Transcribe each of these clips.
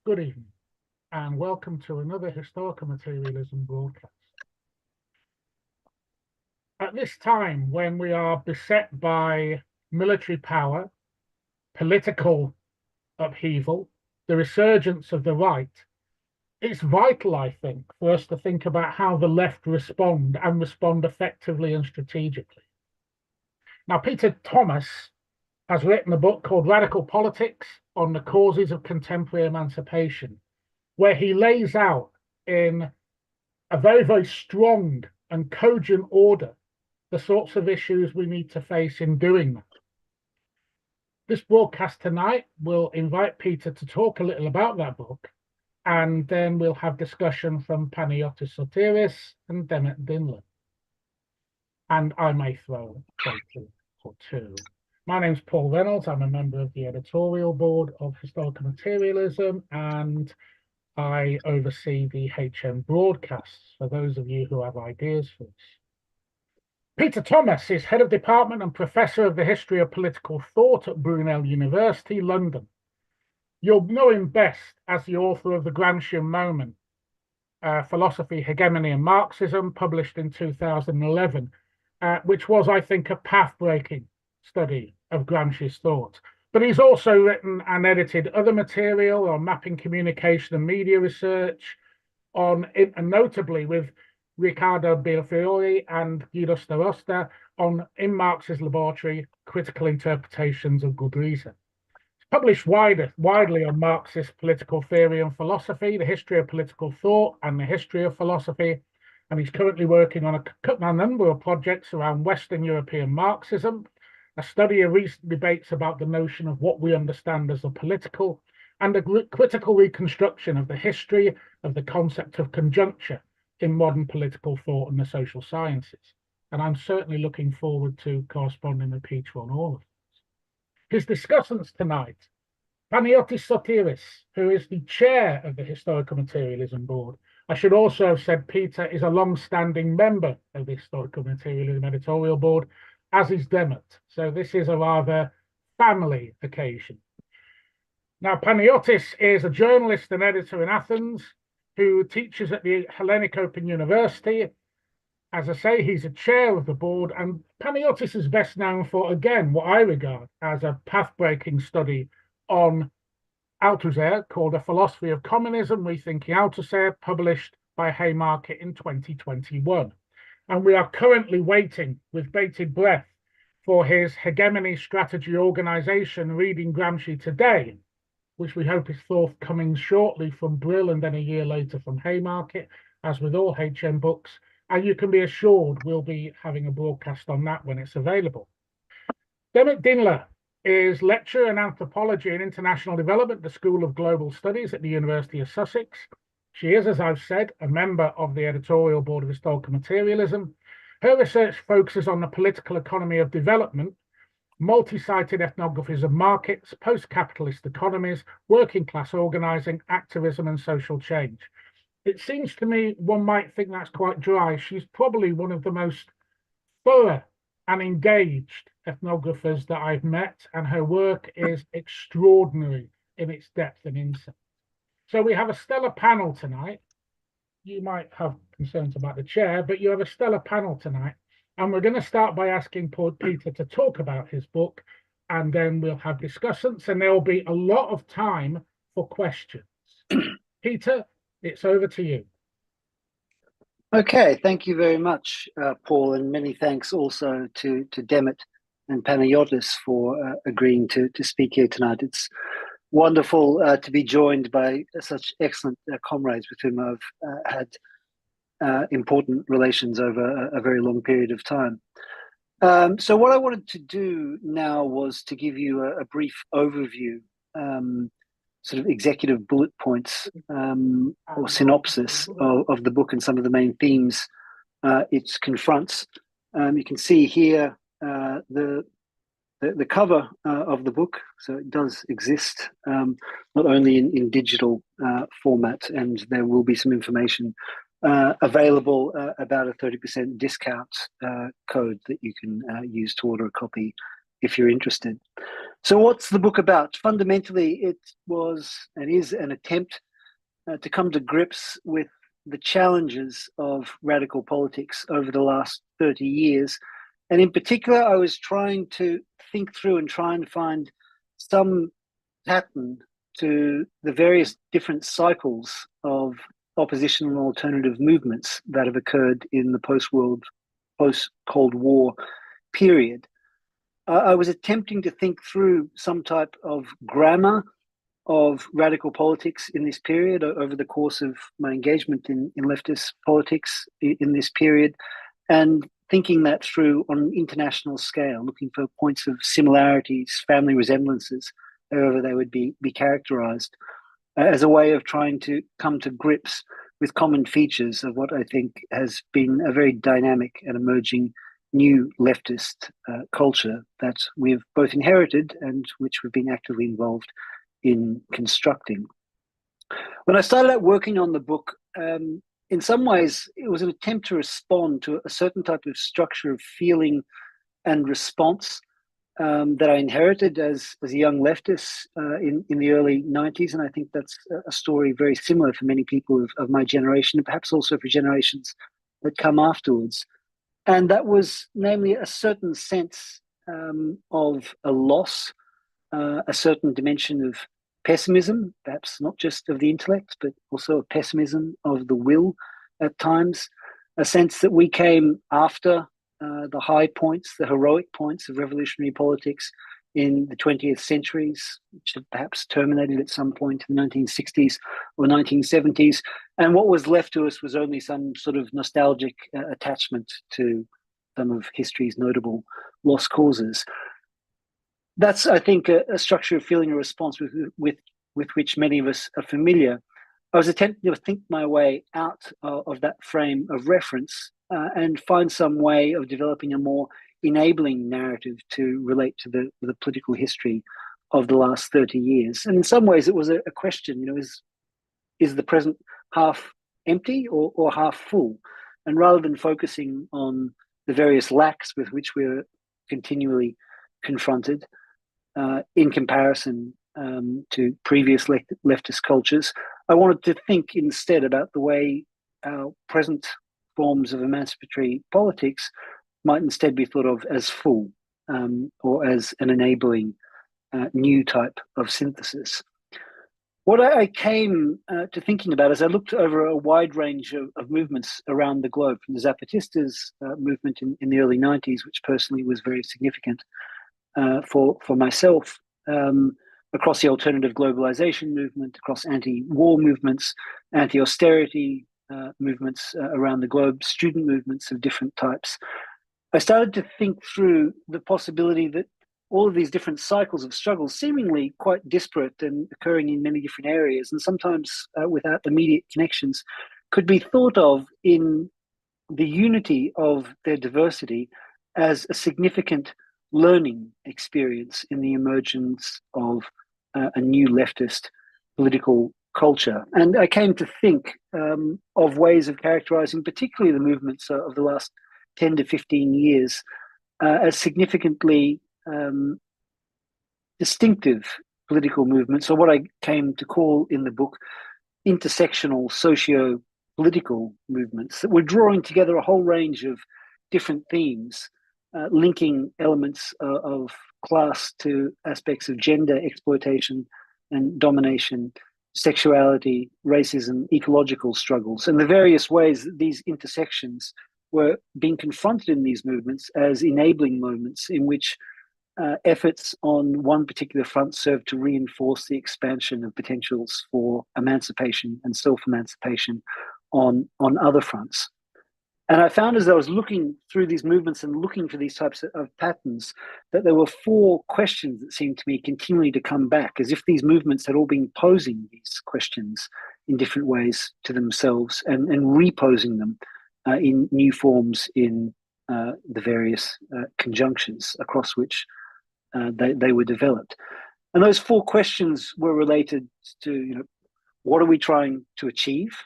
Good evening, and welcome to another historical materialism broadcast. At this time, when we are beset by military power, political upheaval, the resurgence of the right, it's vital, I think, for us to think about how the left respond and respond effectively and strategically. Now, Peter Thomas has written a book called Radical Politics on the Causes of Contemporary Emancipation, where he lays out in a very, very strong and cogent order the sorts of issues we need to face in doing that. This broadcast tonight will invite Peter to talk a little about that book, and then we'll have discussion from Panagiotis Sotiris and Demet Dinler. And I may throw a question or two. My name's Paul Reynolds. I'm a member of the editorial board of Historical Materialism, and I oversee the HM broadcasts for those of you who have ideas for this. Peter Thomas is head of department and professor of the history of political thought at Brunel University, London. You'll know him best as the author of The Gramscian Moment, Philosophy, Hegemony and Marxism, published in 2011, which was, I think, a path-breaking study of Gramsci's thought. But he's also written and edited other material on mapping communication and media research, and notably with Riccardo Belfiore and Guido Starosta on In Marx's Laboratory, Critical Interpretations of Good Reason. He's published widely on Marxist political theory and philosophy, the history of political thought and the history of philosophy, and he's currently working on a number of projects around Western European Marxism, a study of recent debates about the notion of what we understand as the political, and a critical reconstruction of the history of the concept of conjuncture in modern political thought and the social sciences. And I'm certainly looking forward to corresponding with Peter on all of this. His discussants tonight, Panagiotis Sotiris, who is the chair of the Historical Materialism Board. I should also have said Peter is a long-standing member of the Historical Materialism Editorial Board, as is Demet. So this is a rather family occasion. Now, Panagiotis is a journalist and editor in Athens who teaches at the Hellenic Open University. As I say, he's a chair of the board, and Panagiotis is best known for, again, what I regard as a path-breaking study on Althusser called A Philosophy of Communism, Rethinking Althusser, published by Haymarket in 2021. And we are currently waiting with bated breath for his Hegemony Strategy Organization, Reading Gramsci Today, which we hope is forthcoming shortly from Brill and then a year later from Haymarket, as with all HM books. And you can be assured we'll be having a broadcast on that when it's available. Demet Dinler is lecturer in anthropology and international development at the School of Global Studies at the University of Sussex. She is, as I've said, a member of the editorial board of Historical Materialism. Her research focuses on the political economy of development, multi-sited ethnographies of markets, post-capitalist economies, working class organizing, activism and social change. It seems to me one might think that's quite dry. She's probably one of the most thorough and engaged ethnographers that I've met, and her work is extraordinary in its depth and insight. So we have a stellar panel tonight. You might have concerns about the chair, but you have a stellar panel tonight. And we're going to start by asking Peter to talk about his book, and then we'll have discussants, and there will be a lot of time for questions. Peter, it's over to you. Okay, thank you very much, Paul, and many thanks also to Demet and Panagiotis for agreeing to speak here tonight. It's wonderful to be joined by such excellent comrades with whom I've had important relations over a very long period of time. So what I wanted to do now was to give you a brief overview, sort of executive bullet points or synopsis of the book and some of the main themes it confronts. You can see here the cover of the book, so it does exist, not only in digital format, and there will be some information available about a 30% discount code that you can use to order a copy if you're interested. So what's the book about? Fundamentally, it was and is an attempt to come to grips with the challenges of radical politics over the last 30 years. And in particular, I was trying to think through and try and find some pattern to the various different cycles of opposition and alternative movements that have occurred in the post-Cold War period. I was attempting to think through some type of grammar of radical politics in this period over the course of my engagement in leftist politics in this period, and thinking that through on an international scale, looking for points of similarities, family resemblances, however they would be characterized, as a way of trying to come to grips with common features of what I think has been a very dynamic and emerging new leftist culture that we've both inherited and which we've been actively involved in constructing. When I started out working on the book, in some ways, it was an attempt to respond to a certain type of structure of feeling and response that I inherited as a young leftist in the early 90s. And I think that's a story very similar for many people of my generation, and perhaps also for generations that come afterwards. And that was namely a certain sense of a loss, a certain dimension of pessimism, perhaps not just of the intellect, but also a pessimism of the will at times, a sense that we came after the high points, the heroic points of revolutionary politics in the 20th centuries, which had perhaps terminated at some point in the 1960s or 1970s. And what was left to us was only some sort of nostalgic attachment to some of history's notable lost causes. That's, I think, a structure of feeling a response with which many of us are familiar. I was attempting to think my way out of that frame of reference and find some way of developing a more enabling narrative to relate to the political history of the last 30 years. And in some ways, it was a question, is the present half empty or half full? And rather than focusing on the various lacks with which we're continually confronted in comparison to previous leftist cultures, I wanted to think instead about the way our present forms of emancipatory politics might instead be thought of as full or as an enabling new type of synthesis. What I came to thinking about as I looked over a wide range of movements around the globe, from the Zapatistas movement in the early 90s, which personally was very significant for myself, across the alternative globalization movement, across anti-war movements, anti-austerity movements around the globe, student movements of different types, I started to think through the possibility that all of these different cycles of struggle, seemingly quite disparate and occurring in many different areas, and sometimes without immediate connections, could be thought of in the unity of their diversity as a significant learning experience in the emergence of a new leftist political culture. And I came to think of ways of characterizing particularly the movements of the last 10 to 15 years as significantly distinctive political movements, or what I came to call in the book intersectional socio-political movements that were drawing together a whole range of different themes, linking elements of class to aspects of gender exploitation and domination, sexuality, racism, ecological struggles, and the various ways that these intersections were being confronted in these movements as enabling moments in which efforts on one particular front served to reinforce the expansion of potentials for emancipation and self-emancipation on other fronts. And I found as I was looking through these movements and looking for these types of patterns, that there were four questions that seemed to me continually to come back, as if these movements had all been posing these questions in different ways to themselves and reposing them in new forms in the various conjunctions across which they were developed. And those four questions were related to, what are we trying to achieve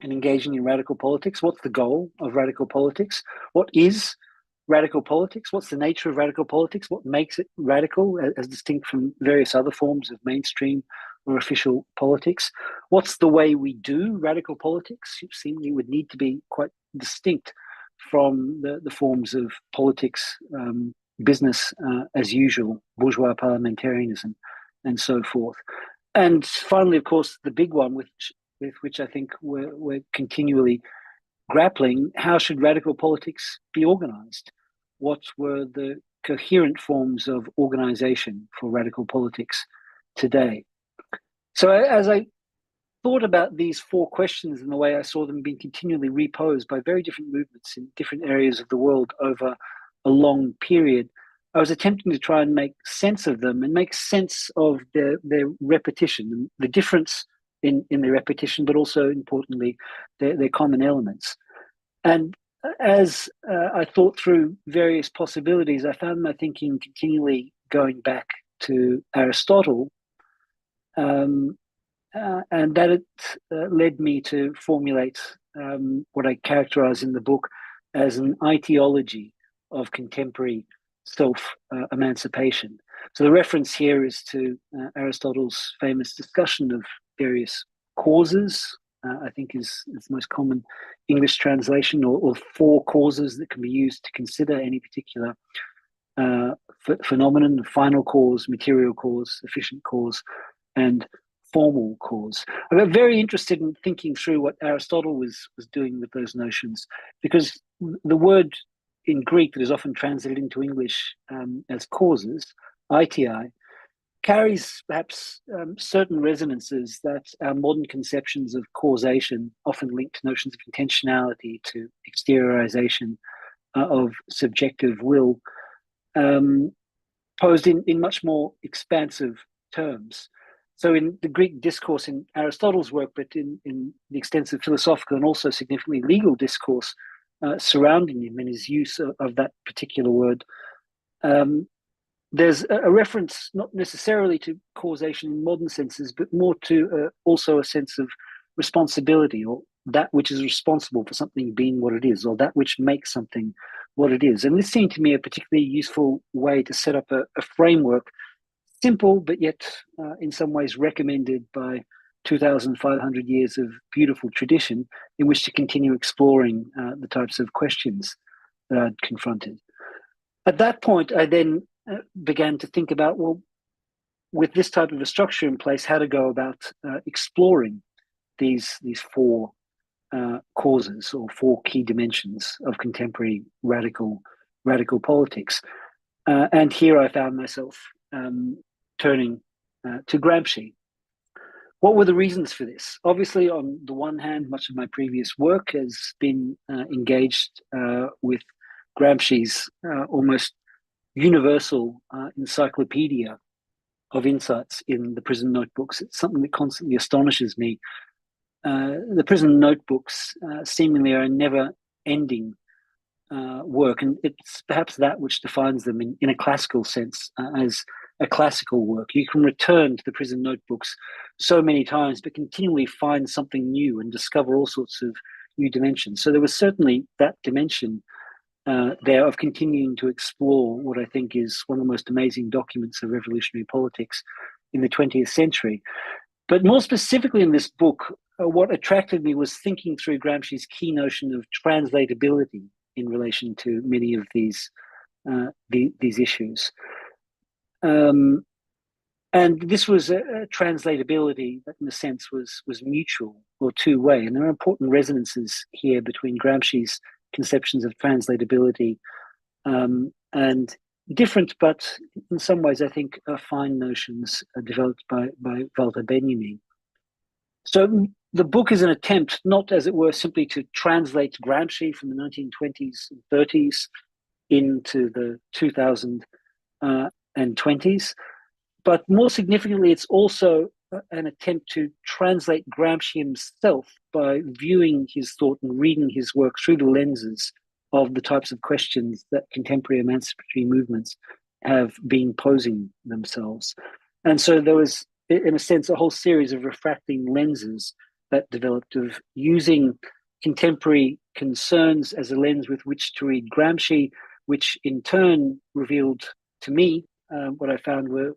in engaging in radical politics? What's the goal of radical politics? What is radical politics? What's the nature of radical politics? What makes it radical as distinct from various other forms of mainstream or official politics? What's the way we do radical politics? It seemingly would need to be quite distinct from the forms of politics, business as usual, bourgeois parliamentarism, and so forth. And finally, of course, the big one, with which I think we're continually grappling: how should radical politics be organized? What were the coherent forms of organization for radical politics today? So as I thought about these four questions and the way I saw them being continually reposed by very different movements in different areas of the world over a long period, I was attempting to try and make sense of them and make sense of their repetition, the difference in their repetition, but also importantly, their common elements. And as I thought through various possibilities, I found my thinking continually going back to Aristotle, and that it led me to formulate what I characterize in the book as an ideology of contemporary self-emancipation. So the reference here is to Aristotle's famous discussion of various causes, I think is the most common English translation, or four causes that can be used to consider any particular phenomenon: final cause, material cause, efficient cause, and formal cause. I got very interested in thinking through what Aristotle was doing with those notions, because the word in Greek that is often translated into English as causes, ITI, carries perhaps certain resonances that our modern conceptions of causation, often linked to notions of intentionality, to exteriorization of subjective will, posed in much more expansive terms. So in the Greek discourse in Aristotle's work, but in the extensive philosophical and also significantly legal discourse surrounding him and his use of that particular word, there's a reference not necessarily to causation in modern senses, but more to also a sense of responsibility, or that which is responsible for something being what it is, or that which makes something what it is. And this seemed to me a particularly useful way to set up a framework, simple, but yet in some ways recommended by 2,500 years of beautiful tradition, in which to continue exploring the types of questions that I'd confronted. At that point, I then began to think about, well, with this type of a structure in place, how to go about exploring these four causes, or four key dimensions of contemporary radical politics. And here I found myself turning to Gramsci. What were the reasons for this? Obviously, on the one hand, much of my previous work has been engaged with Gramsci's almost universal encyclopedia of insights in the prison notebooks. It's something that constantly astonishes me. The prison notebooks seemingly are a never-ending work, and it's perhaps that which defines them in a classical sense as a classical work. You can return to the prison notebooks so many times, but continually find something new and discover all sorts of new dimensions. So there was certainly that dimension there of continuing to explore what I think is one of the most amazing documents of revolutionary politics in the 20th century. But more specifically in this book, what attracted me was thinking through Gramsci's key notion of translatability in relation to many of these issues. And this was a translatability that, in a sense, was mutual or two-way. And there are important resonances here between Gramsci's conceptions of translatability and different, but in some ways, I think, fine notions developed by Walter Benjamin. So the book is an attempt, not as it were simply to translate Gramsci from the 1920s and 30s into the 2020s, but more significantly, it's also an attempt to translate Gramsci himself by viewing his thought and reading his work through the lenses of the types of questions that contemporary emancipatory movements have been posing themselves. And so there was, in a sense, a whole series of refracting lenses that developed of using contemporary concerns as a lens with which to read Gramsci, which in turn revealed to me what I found were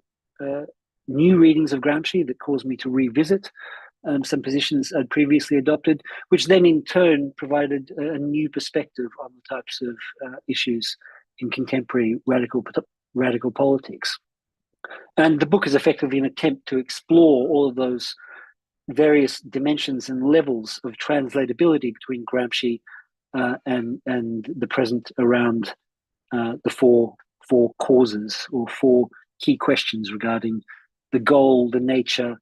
new readings of Gramsci that caused me to revisit some positions I'd previously adopted, which then in turn provided a new perspective on the types of issues in contemporary radical politics. And the book is effectively an attempt to explore all of those various dimensions and levels of translatability between Gramsci and the present around the four causes, or four key questions regarding the goal, the nature,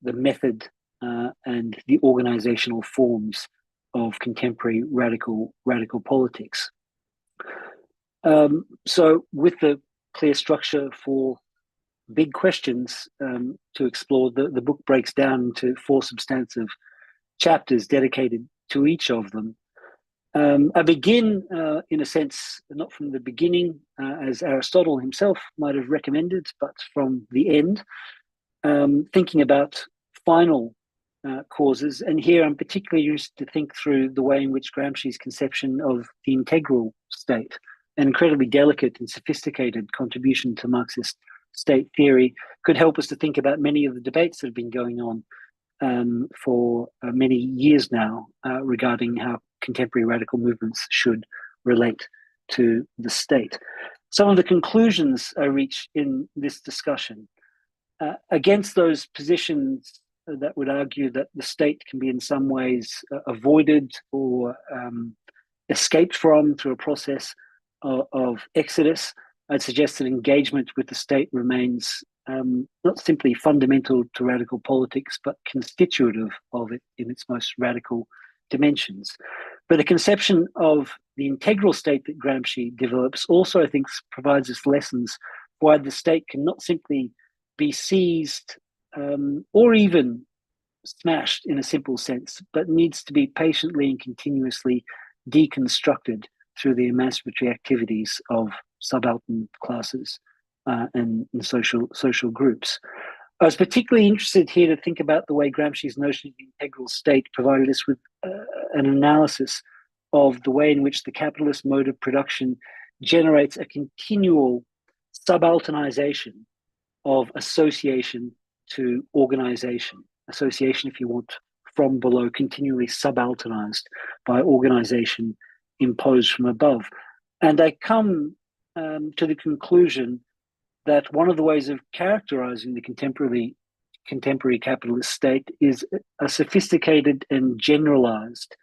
the method, and the organizational forms of contemporary radical politics. So with the clear structure for big questions to explore, the book breaks down into 4 substantive chapters dedicated to each of them. I begin, in a sense, not from the beginning, as Aristotle himself might have recommended, but from the end, thinking about final causes. And here I'm particularly used to think through the way in which Gramsci's conception of the integral state, an incredibly delicate and sophisticated contribution to Marxist state theory, could help us to think about many of the debates that have been going on for many years now regarding how contemporary radical movements should relate to the state. Some of the conclusions I reach in this discussion against those positions that would argue that the state can be in some ways avoided or escaped from through a process of exodus, I'd suggest that engagement with the state remains not simply fundamental to radical politics, but constitutive of it in its most radical dimensions. But the conception of the integral state that Gramsci develops also, I think, provides us lessons why the state can not simply be seized or even smashed in a simple sense, but needs to be patiently and continuously deconstructed through the emancipatory activities of subaltern classes and social groups. I was particularly interested here to think about the way Gramsci's notion of the integral state provided us with an analysis of the way in which the capitalist mode of production generates a continual subalternization of association to organization. Association, if you want, from below, continually subalternized by organization imposed from above. And I come to the conclusion that one of the ways of characterizing the contemporary capitalist state is a sophisticated and generalized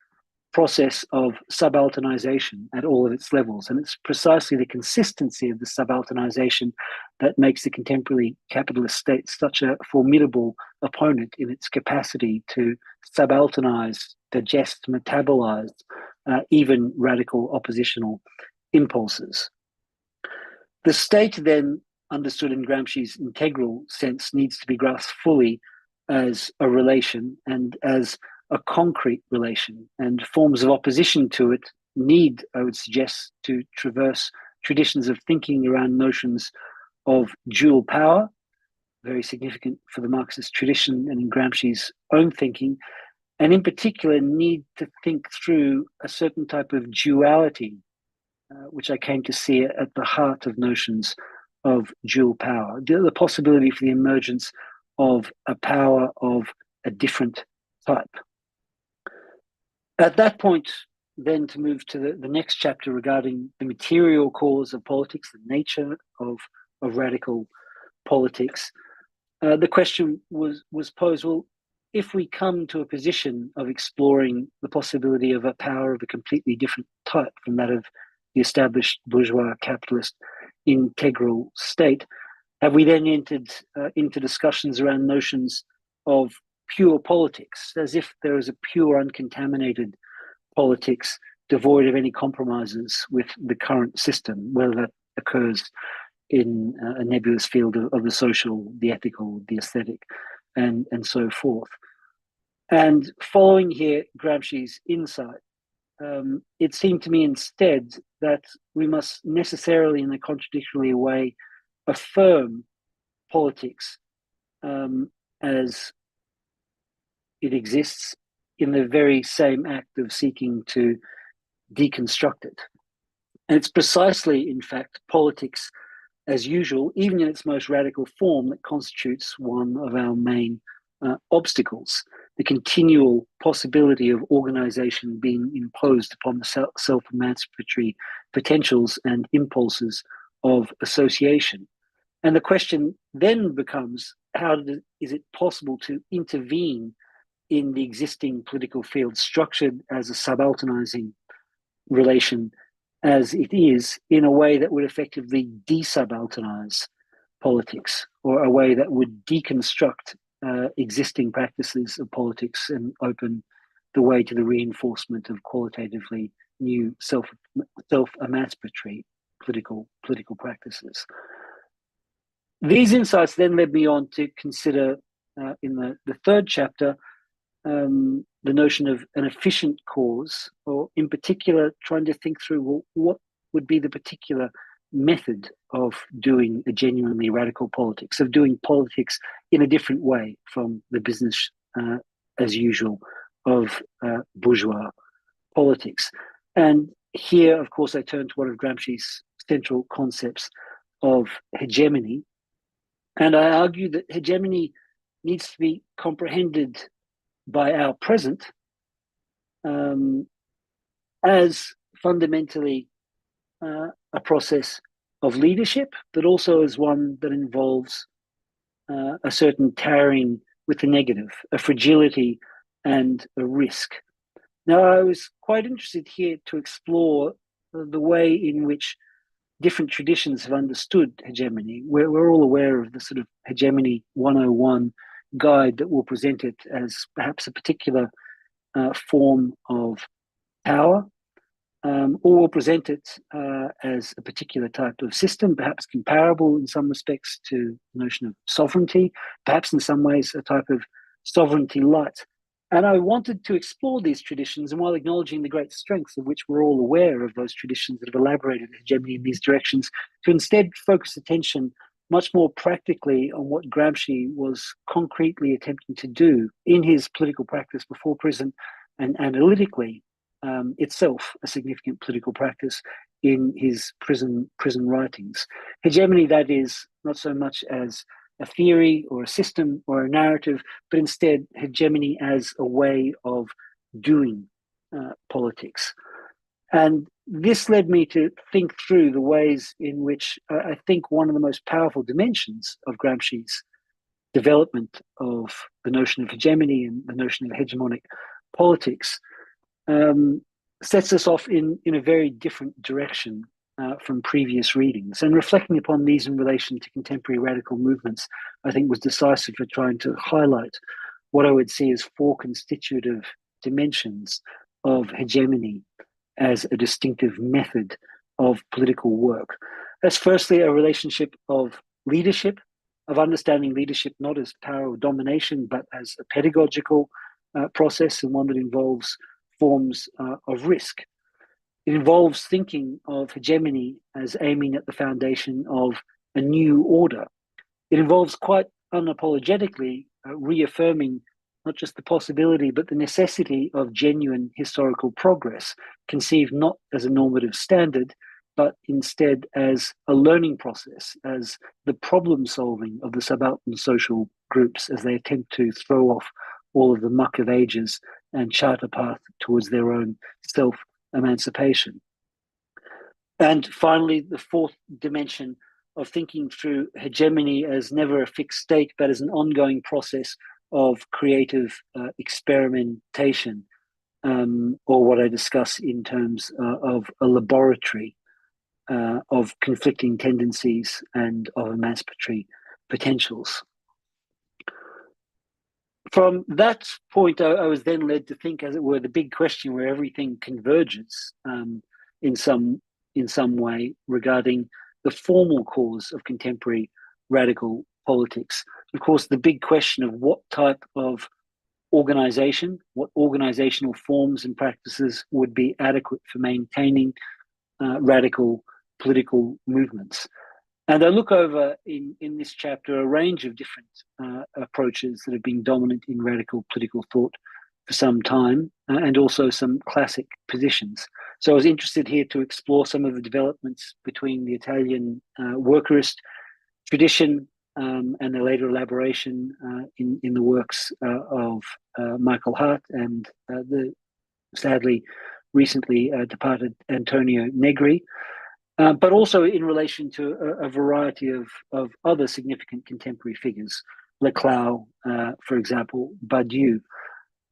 process of subalternization at all of its levels. And it's precisely the consistency of the subalternization that makes the contemporary capitalist state such a formidable opponent in its capacity to subalternize, digest, metabolize even radical oppositional impulses. The state then, understood in Gramsci's integral sense, needs to be grasped fully as a relation and as a concrete relation, and forms of opposition to it need, I would suggest, to traverse traditions of thinking around notions of dual power, very significant for the Marxist tradition and in Gramsci's own thinking, and in particular need to think through a certain type of duality, which I came to see at the heart of notions of dual power, the possibility for the emergence of a power of a different type. At that point, then, to move to the next chapter regarding the material cause of politics, the nature of radical politics, the question was posed, well, if we come to a position of exploring the possibility of a power of a completely different type from that of the established bourgeois capitalist integral state, have we then entered into discussions around notions of pure politics, as if there is a pure, uncontaminated politics devoid of any compromises with the current system, whether that occurs in a nebulous field of the social, the ethical, the aesthetic, and so forth. And following here Gramsci's insight, it seemed to me instead that we must necessarily, in a contradictory way, affirm politics as it exists in the very same act of seeking to deconstruct it. And it's precisely, in fact, politics as usual, even in its most radical form, that constitutes one of our main obstacles. The continual possibility of organization being imposed upon the self-emancipatory potentials and impulses of association. And the question then becomes, is it possible to intervene in the existing political field structured as a subalternizing relation as it is, in a way that would effectively desubalternize politics, or a way that would deconstruct existing practices of politics and open the way to the reinforcement of qualitatively new self-emancipatory political practices. These insights then led me on to consider in the third chapter the notion of an efficient cause, or in particular trying to think through, well, what would be the particular method of doing a genuinely radical politics, of doing politics in a different way from the business as usual of bourgeois politics. And here, of course, I turn to one of Gramsci's central concepts of hegemony. And I argue that hegemony needs to be comprehended by our present as fundamentally a process of leadership, but also as one that involves a certain tarrying with the negative, a fragility and a risk. Now, I was quite interested here to explore the way in which different traditions have understood hegemony. We're all aware of the sort of hegemony 101 guide that will present it as perhaps a particular form of power, or will present it as a particular type of system, perhaps comparable in some respects to the notion of sovereignty, perhaps in some ways a type of sovereignty light. And I wanted to explore these traditions, and while acknowledging the great strengths of which we're all aware of those traditions that have elaborated hegemony in these directions, to instead focus attention much more practically on what Gramsci was concretely attempting to do in his political practice before prison, and analytically itself a significant political practice in his prison writings. Hegemony, that is, not so much as a theory or a system or a narrative, but instead hegemony as a way of doing politics. And this led me to think through the ways in which I think one of the most powerful dimensions of Gramsci's development of the notion of hegemony and the notion of hegemonic politics sets us off in a very different direction from previous readings. And reflecting upon these in relation to contemporary radical movements, I think was decisive for trying to highlight what I would see as four constitutive dimensions of hegemony as a distinctive method of political work. That's firstly a relationship of leadership, of understanding leadership not as power of domination, but as a pedagogical process, and one that involves forms of risk. It involves thinking of hegemony as aiming at the foundation of a new order. It involves quite unapologetically reaffirming not just the possibility, but the necessity of genuine historical progress, conceived not as a normative standard, but instead as a learning process, as the problem solving of the subaltern social groups as they attempt to throw off all of the muck of ages and chart a path towards their own self-emancipation. And finally, the fourth dimension of thinking through hegemony as never a fixed state, but as an ongoing process of creative experimentation, or what I discuss in terms of a laboratory of conflicting tendencies and of emancipatory potentials. From that point, I was then led to think, as it were, the big question where everything converges in some way regarding the formal cause of contemporary radical politics. Of course, the big question of what type of organization, what organizational forms and practices would be adequate for maintaining radical political movements. And I look over in this chapter a range of different approaches that have been dominant in radical political thought for some time, and also some classic positions. So I was interested here to explore some of the developments between the Italian workerist tradition and the later elaboration in the works of Michael Hart and the sadly recently departed Antonio Negri, but also in relation to a variety of other significant contemporary figures, Leclau, for example, Badiou,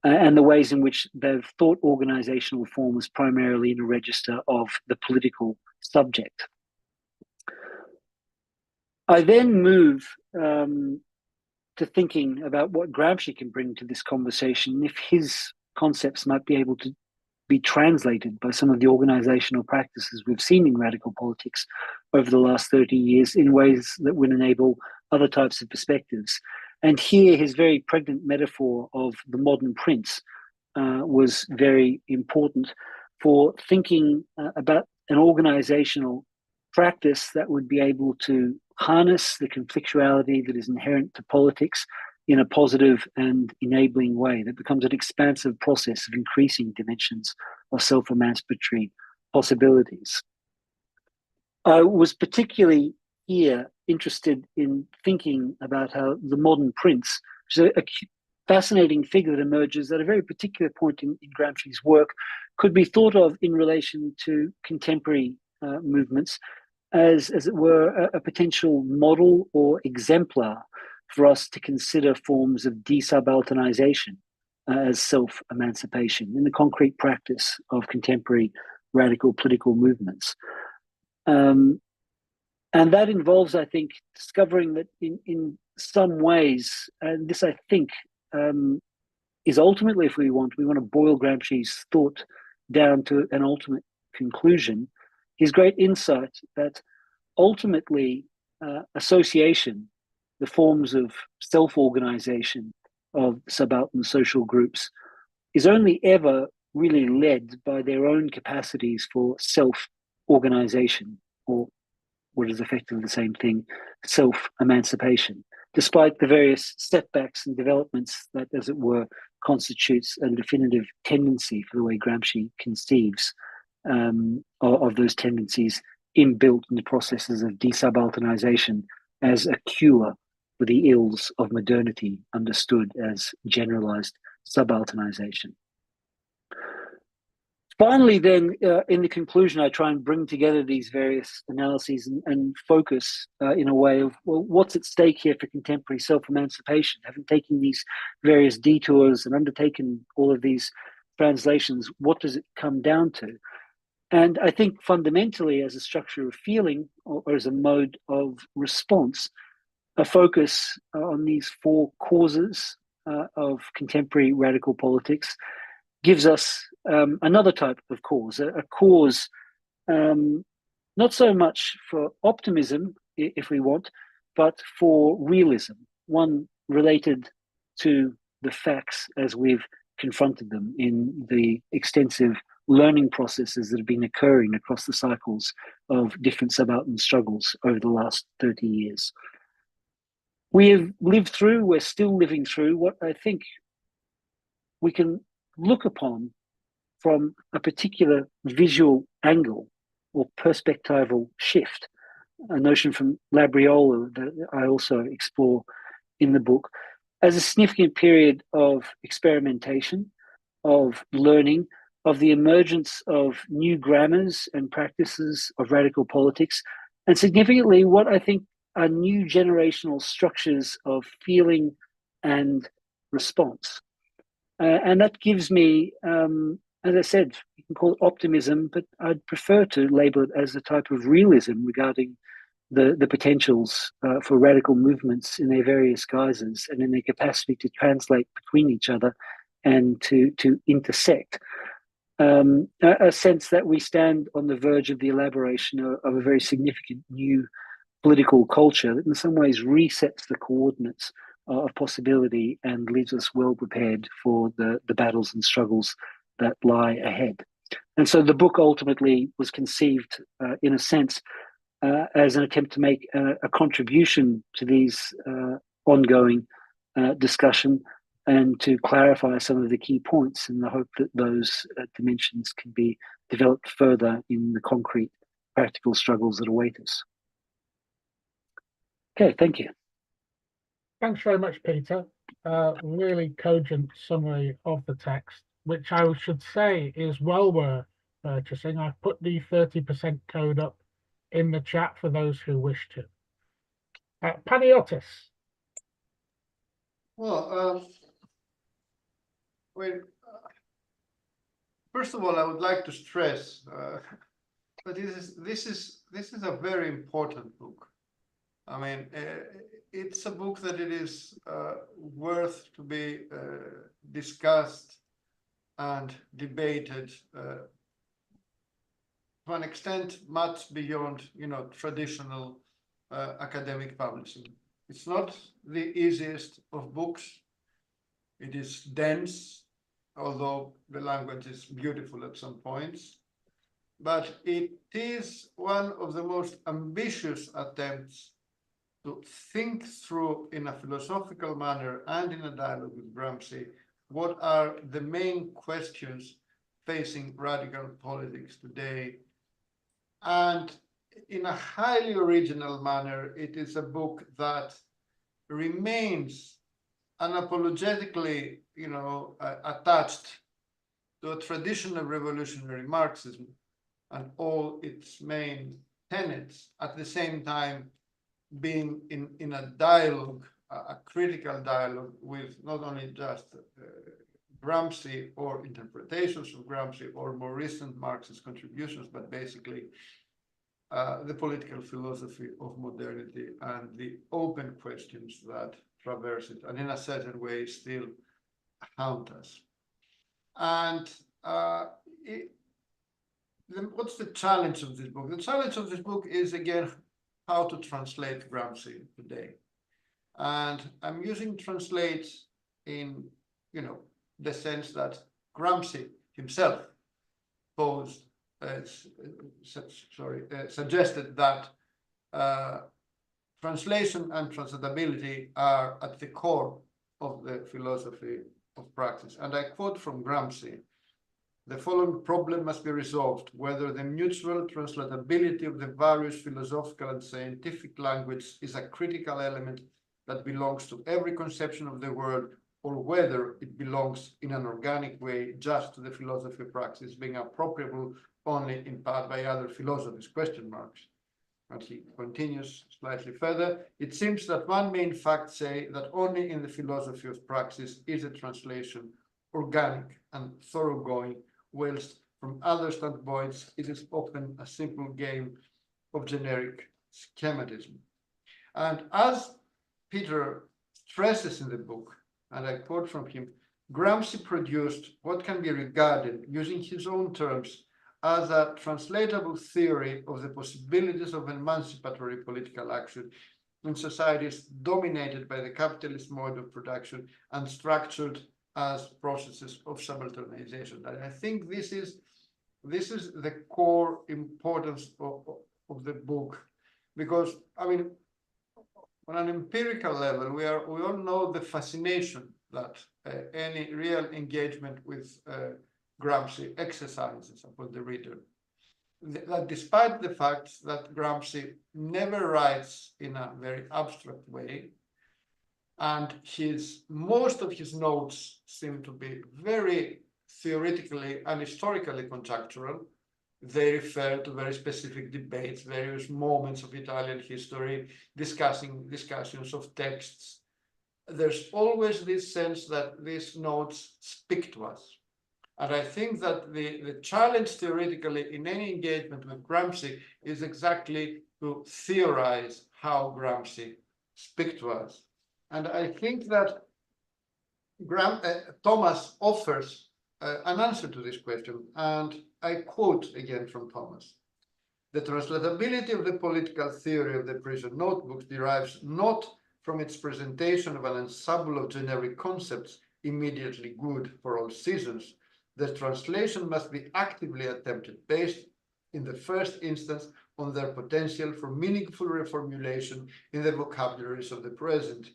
and the ways in which they've thought organizational forms primarily in a register of the political subject. I then move to thinking about what Gramsci can bring to this conversation, if his concepts might be able to be translated by some of the organizational practices we've seen in radical politics over the last 30 years in ways that would enable other types of perspectives. And here, his very pregnant metaphor of the modern prince was very important for thinking about an organizational practice that would be able to harness the conflictuality that is inherent to politics in a positive and enabling way that becomes an expansive process of increasing dimensions of self-emancipatory possibilities. I was particularly here interested in thinking about how the modern prince, which is a fascinating figure that emerges at a very particular point in Gramsci's work, could be thought of in relation to contemporary movements as it were, a potential model or exemplar for us to consider forms of desubalternization as self-emancipation in the concrete practice of contemporary radical political movements. And that involves, I think, discovering that in some ways, and this I think is ultimately, if we want to boil Gramsci's thought down to an ultimate conclusion, his great insight that ultimately association, the forms of self-organization of subaltern social groups, is only ever really led by their own capacities for self-organization, or what is effectively the same thing, self-emancipation, despite the various setbacks and developments that, as it were, constitutes a definitive tendency for the way Gramsci conceives of those tendencies inbuilt in the processes of desubalternization as a cure for the ills of modernity, understood as generalized subalternization. Finally, then, in the conclusion, I try and bring together these various analyses and focus in a way of, well, what's at stake here for contemporary self-emancipation? Having taken these various detours and undertaken all of these translations, what does it come down to? And I think fundamentally, as a structure of feeling or as a mode of response, a focus on these four causes of contemporary radical politics gives us another type of cause, a cause not so much for optimism, if we want, but for realism, one related to the facts as we've confronted them in the extensive learning processes that have been occurring across the cycles of different subaltern struggles over the last 30 years. We have lived through, we're still living through what I think we can look upon from a particular visual angle or perspectival shift, a notion from Labriola that I also explore in the book, as a significant period of experimentation, of learning, of the emergence of new grammars and practices of radical politics, and significantly what I think are new generational structures of feeling and response. And that gives me, as I said, you can call it optimism, but I'd prefer to label it as a type of realism regarding the potentials for radical movements in their various guises and in their capacity to translate between each other and to intersect. A sense that we stand on the verge of the elaboration of a very significant new political culture that in some ways resets the coordinates of possibility and leaves us well prepared for the battles and struggles that lie ahead. And so the book ultimately was conceived in a sense as an attempt to make a contribution to these ongoing discussion, and to clarify some of the key points in the hope that those dimensions can be developed further in the concrete practical struggles that await us. Okay, thank you. Thanks very much, Peter. Really cogent summary of the text, which I should say is well worth purchasing. I've put the 30% code up in the chat for those who wish to. Panagiotis. Well, first of all, I would like to stress that this is a very important book. I mean, it's a book that it is worth to be discussed and debated to an extent much beyond, traditional academic publishing. It's not the easiest of books. It is dense, although the language is beautiful at some points. But it is one of the most ambitious attempts to think through in a philosophical manner and in a dialogue with Gramsci what are the main questions facing radical politics today. And in a highly original manner, it is a book that remains unapologetically, attached to a traditional revolutionary Marxism and all its main tenets, at the same time being in a dialogue, a critical dialogue with not only just Gramsci or interpretations of Gramsci or more recent Marxist contributions, but basically the political philosophy of modernity and the open questions that traverse it and in a certain way still haunt us. And what's the challenge of this book? The challenge of this book is, again, how to translate Gramsci today. And I'm using translate in, the sense that Gramsci himself suggested that translation and translatability are at the core of the philosophy of praxis. And I quote from Gramsci: "The following problem must be resolved, whether the mutual translatability of the various philosophical and scientific language is a critical element that belongs to every conception of the world, or whether it belongs in an organic way just to the philosophy of praxis, being appropriable only in part by other philosophies, question marks." And he continues slightly further: "It seems that one main fact say that only in the philosophy of praxis is a translation organic and thoroughgoing, whilst from other standpoints it is often a simple game of generic schematism." And as Peter stresses in the book, and I quote from him, Gramsci produced what can be regarded, using his own terms, as a translatable theory of the possibilities of emancipatory political action in societies dominated by the capitalist mode of production and structured as processes of subalternization. And I think this is the core importance of the book, because, I mean, on an empirical level, we all know the fascination that any real engagement with Gramsci exercises upon the reader. That despite the fact that Gramsci never writes in a very abstract way, and most of his notes seem to be very theoretically and historically conjectural. They refer to very specific debates, various moments of Italian history, discussions of texts. There's always this sense that these notes speak to us. And I think that the challenge theoretically in any engagement with Gramsci is exactly to theorize how Gramsci speaks to us. And I think that Thomas offers an answer to this question. And I quote again from Thomas: "The translatability of the political theory of the prison notebooks derives not from its presentation of an ensemble of generic concepts immediately good for all seasons. The translation must be actively attempted based in the first instance on their potential for meaningful reformulation in the vocabularies of the present.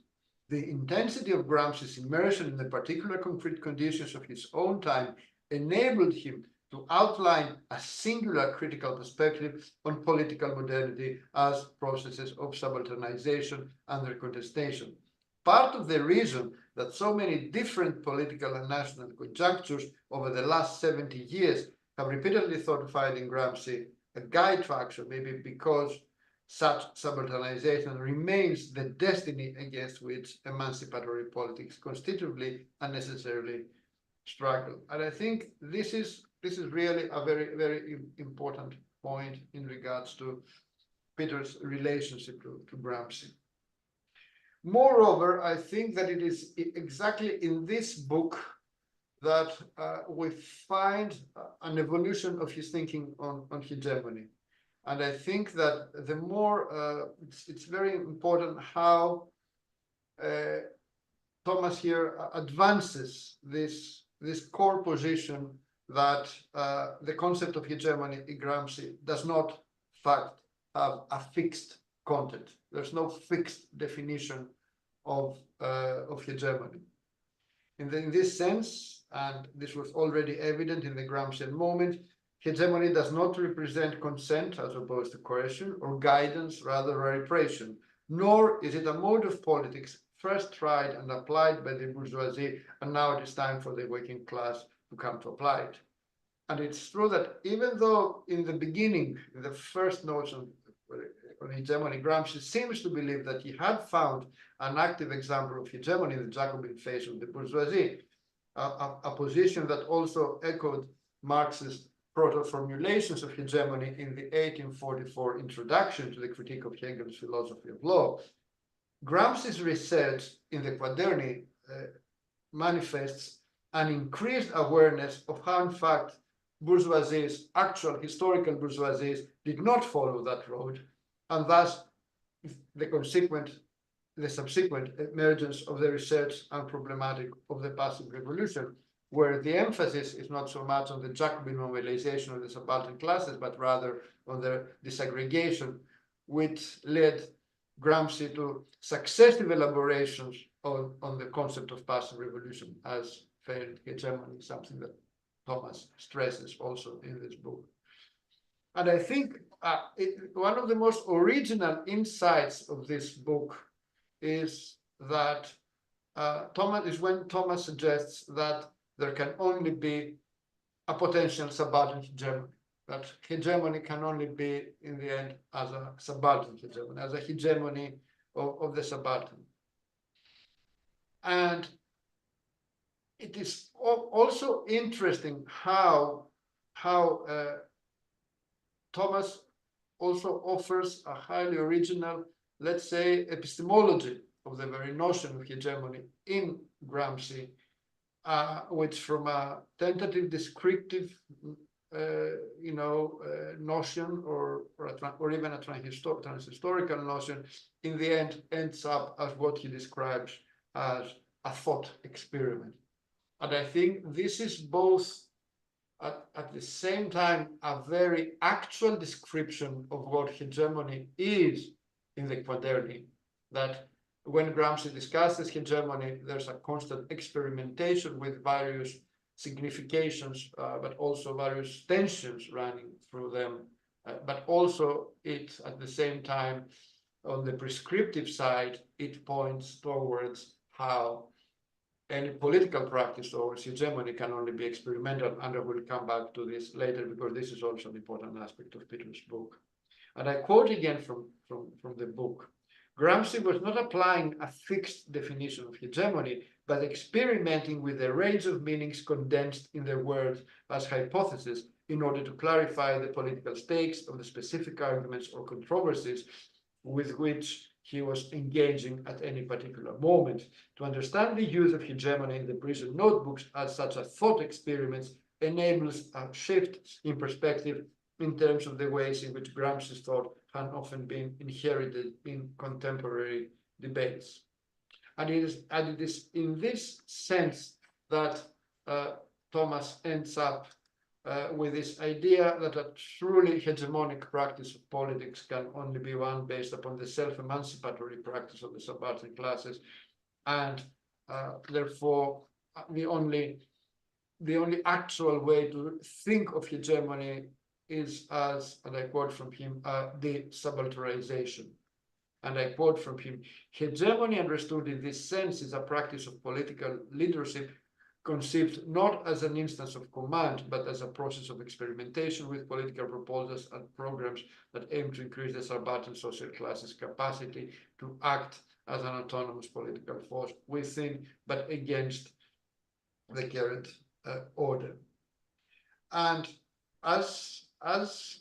The intensity of Gramsci's immersion in the particular concrete conditions of his own time enabled him to outline a singular critical perspective on political modernity as processes of subalternization and their contestation. Part of the reason that so many different political and national conjunctures over the last 70 years have repeatedly thought of finding Gramsci a guide to action, maybe because such subalternization remains the destiny against which emancipatory politics constitutively and necessarily struggle. And I think this is really a very, very important point in regards to Peter's relationship to Gramsci. Moreover, I think that it is exactly in this book that we find an evolution of his thinking on hegemony. And I think that the more, it's very important how Thomas here advances this core position that the concept of hegemony in Gramsci does not, in fact, have a fixed content. There's no fixed definition of hegemony. In this sense, and this was already evident in the Gramscian moment, hegemony does not represent consent as opposed to coercion or guidance, rather repression, nor is it a mode of politics first tried and applied by the bourgeoisie, and now it is time for the working class to come to apply it. And it's true that even though in the beginning, the first notion on hegemony, Gramsci seems to believe that he had found an active example of hegemony in the Jacobin phase of the bourgeoisie, a position that also echoed Marxist proto-formulations of hegemony in the 1844 introduction to the critique of Hegel's philosophy of law. Gramsci's research in the Quaderni manifests an increased awareness of how, in fact, bourgeoisies, actual historical bourgeoisies, did not follow that road, and thus the subsequent emergence of the research and problematic of the passive revolution, where the emphasis is not so much on the Jacobin mobilization of the subaltern classes, but rather on their disaggregation, which led Gramsci to successive elaborations on the concept of passive revolution as failed hegemony, something that Thomas stresses also in this book. And I think one of the most original insights of this book is that when Thomas suggests that there can only be a potential subaltern hegemony, that hegemony can only be, in the end, as a subaltern hegemony, as a hegemony of the subaltern. And it is also interesting how Thomas also offers a highly original, let's say, epistemology of the very notion of hegemony in Gramsci, which from a tentative descriptive notion or even a transhistorical notion, in the end ends up as what he describes as a thought experiment. And I think this is both at the same time a very actual description of what hegemony is in the Quaderni, that when Gramsci discusses hegemony, there's a constant experimentation with various significations, but also various tensions running through them. But also it, at the same time, on the prescriptive side, it points towards how any political practice towards hegemony can only be experimental, and I will come back to this later because this is also an important aspect of Peter's book. And I quote again from the book. Gramsci was not applying a fixed definition of hegemony, but experimenting with a range of meanings condensed in their words as hypotheses in order to clarify the political stakes of the specific arguments or controversies with which he was engaging at any particular moment. To understand the use of hegemony in the prison notebooks as such a thought experiment enables a shift in perspective in terms of the ways in which Gramsci's thought had often been inherited in contemporary debates. And it is in this sense that Thomas ends up with this idea that a truly hegemonic practice of politics can only be one based upon the self-emancipatory practice of the subaltern classes, and therefore the only actual way to think of hegemony is as, and I quote from him, the subalternization. And I quote from him, hegemony understood in this sense is a practice of political leadership conceived not as an instance of command, but as a process of experimentation with political proposals and programs that aim to increase the subaltern social class's capacity to act as an autonomous political force within, but against the current order. And as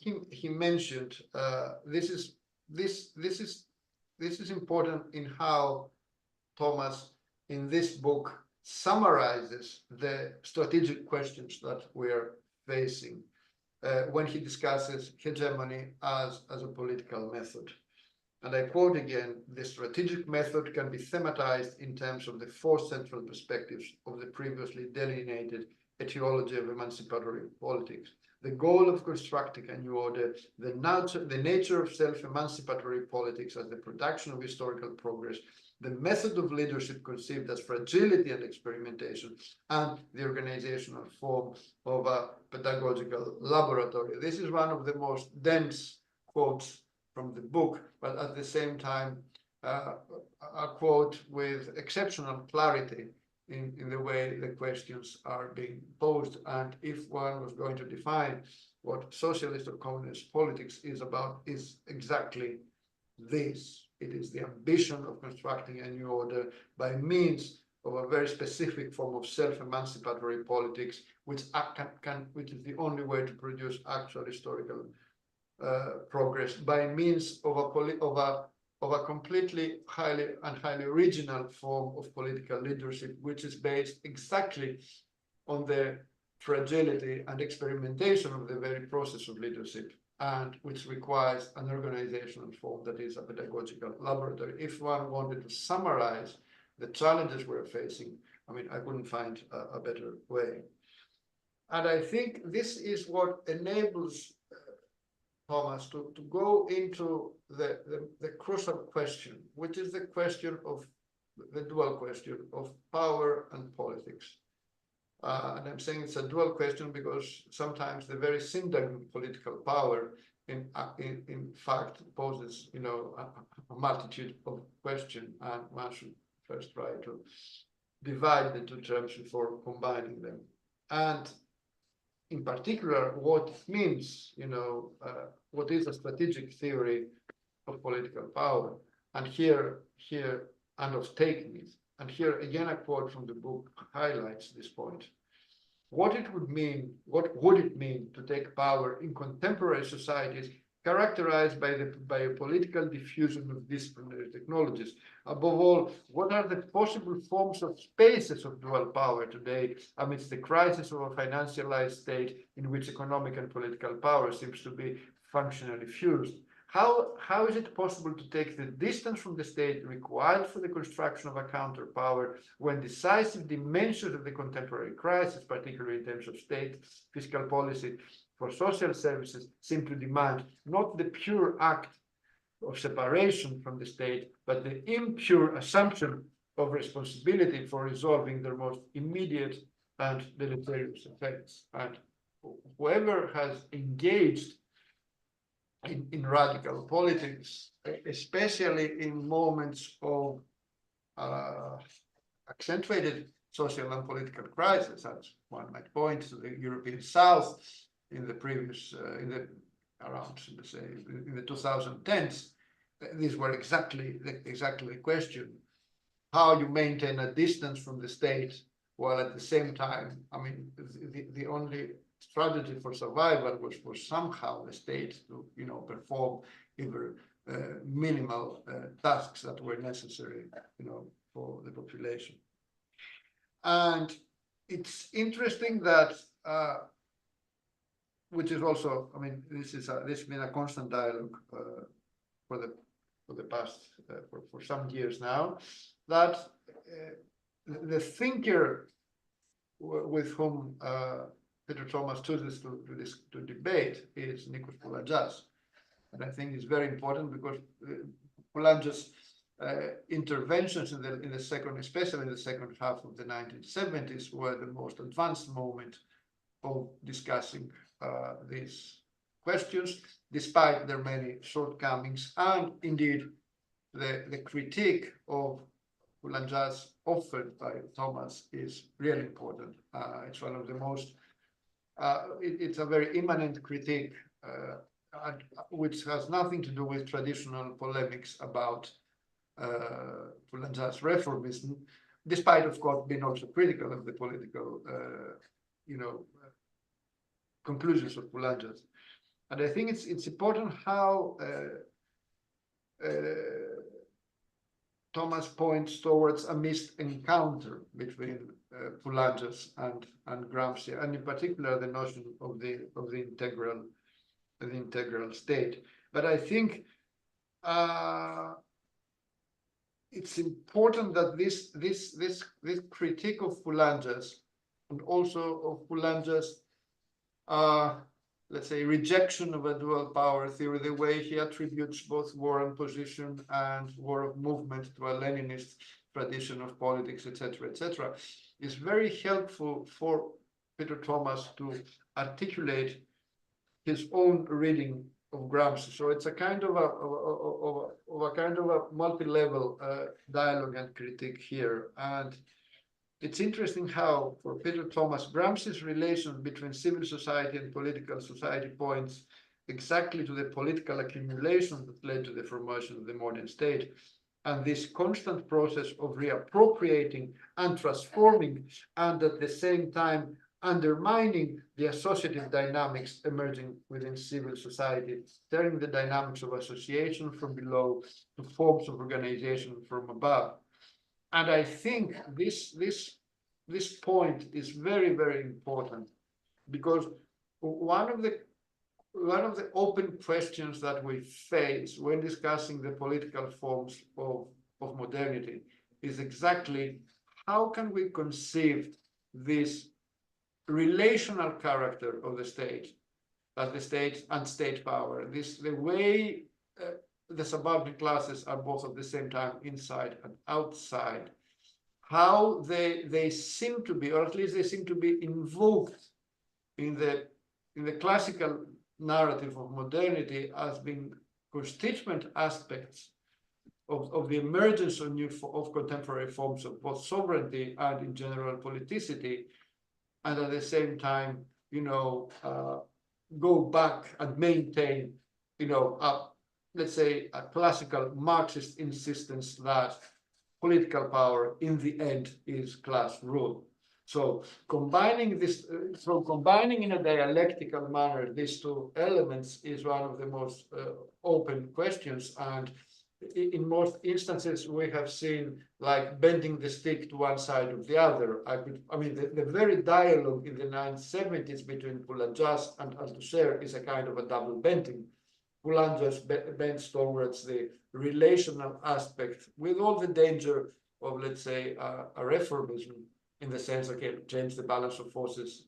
he mentioned, this is important in how Thomas in this book summarizes the strategic questions that we're facing when he discusses hegemony as a political method. And I quote again, the strategic method can be thematized in terms of the four central perspectives of the previously delineated etiology of emancipatory politics. The goal of constructing a new order, the nature of self-emancipatory politics as the production of historical progress, the method of leadership conceived as fragility and experimentation, and the organizational form of a pedagogical laboratory. This is one of the most dense quotes from the book, but at the same time, a quote with exceptional clarity in the way the questions are being posed. And if one was going to define what socialist or communist politics is about, is exactly this. It is the ambition of constructing a new order by means of a very specific form of self-emancipatory politics, which is the only way to produce actual historical progress, by means of a completely highly original form of political leadership, which is based exactly on the fragility and experimentation of the very process of leadership, and which requires an organizational form that is a pedagogical laboratory. If one wanted to summarize the challenges we're facing, I mean, I couldn't find a better way. And I think this is what enables Thomas to go into the crucial question, which is the question of the dual question of power and politics. And I'm saying it's a dual question because sometimes the very syntagm of political power in fact poses, a multitude of questions, and one should first try to divide the two terms before combining them. And in particular, what it means, what is a strategic theory of political power, and here and of taking it. And here again, a quote from the book highlights this point. What would it mean to take power in contemporary societies characterized by a political diffusion of disciplinary technologies? Above all, what are the possible forms of spaces of dual power today amidst the crisis of a financialized state in which economic and political power seems to be functionally fused? How is it possible to take the distance from the state required for the construction of a counterpower when decisive dimensions of the contemporary crisis, particularly in terms of state fiscal policy for social services, seem to demand not the pure act of separation from the state, but the impure assumption of responsibility for resolving their most immediate and deleterious effects? And whoever has engaged in radical politics, especially in moments of accentuated social and political crisis, as one might point to the European South in the previous, in the 2010s, these were exactly the question: how you maintain a distance from the state while at the same time, I mean, the only strategy for survival was for somehow the state to, perform even minimal tasks that were necessary, for the population. And it's interesting that, which is also, I mean, this has been a constant dialogue for the past for some years now, that the thinker with whom Peter Thomas chooses to debate is Nikos Poulantzas. And I think it's very important because Poulantzas interventions in the second, especially in the second half of the 1970s, were the most advanced moment of discussing these questions, despite their many shortcomings, and indeed the critique of Boulangers offered by Thomas is really important. It's one of the most, it's a very immanent critique, which has nothing to do with traditional polemics about Boulangers' reformism, despite, of course, being also critical of the political, conclusions of Boulangers. And I think it's important how Thomas points towards a missed encounter between Boulangers and Gramsci, and in particular the notion of the integral state. But I think it's important that this critique of Boulangers, and also of Boulangers' let's say rejection of a dual power theory, the way he attributes both war and position and war of movement to a Leninist tradition of politics, etc., is very helpful for Peter Thomas to articulate his own reading of Gramsci. So it's a kind of a multi-level dialogue and critique here. And it's interesting how, for Peter Thomas, Gramsci's relation between civil society and political society points exactly to the political accumulation that led to the formation of the modern state, and this constant process of reappropriating and transforming, and at the same time undermining the associative dynamics emerging within civil society, turning the dynamics of association from below to forms of organization from above. And I think this point is very, very important, because one of the open questions that we face when discussing the political forms of modernity is exactly how can we conceive this relational character of the state, as the state and state power, the way the subaltern classes are both at the same time inside and outside, how they seem to be, or at least they seem to be invoked in the classical narrative of modernity as being constituent aspects of the emergence of contemporary forms of both sovereignty and, in general, politicity, and at the same time, go back and maintain, let's say, a classical Marxist insistence that political power in the end is class rule. So combining in a dialectical manner these two elements is one of the most open questions, and in most instances we have seen like bending the stick to one side or the other. The very dialogue in the 1970s between Boulangers and Althusser is a kind of a double bending. Boulangers bends towards the relational aspect with all the danger of, let's say, a reformism, in the sense, okay, change the balance of forces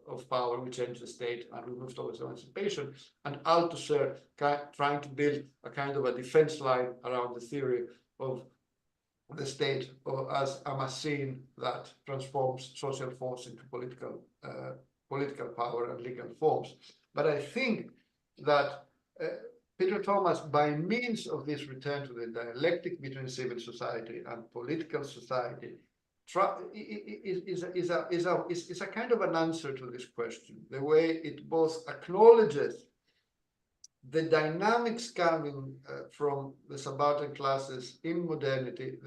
of power, we change the state, and we move towards emancipation. And Althusser trying to build a kind of a defense line around the theory of the state as a machine that transforms social force into political power and legal forms. But I think that Peter Thomas, by means of this return to the dialectic between civil society and political society, is a kind of an answer to this question, the way it both acknowledges the dynamics coming from the subaltern classes in modernity,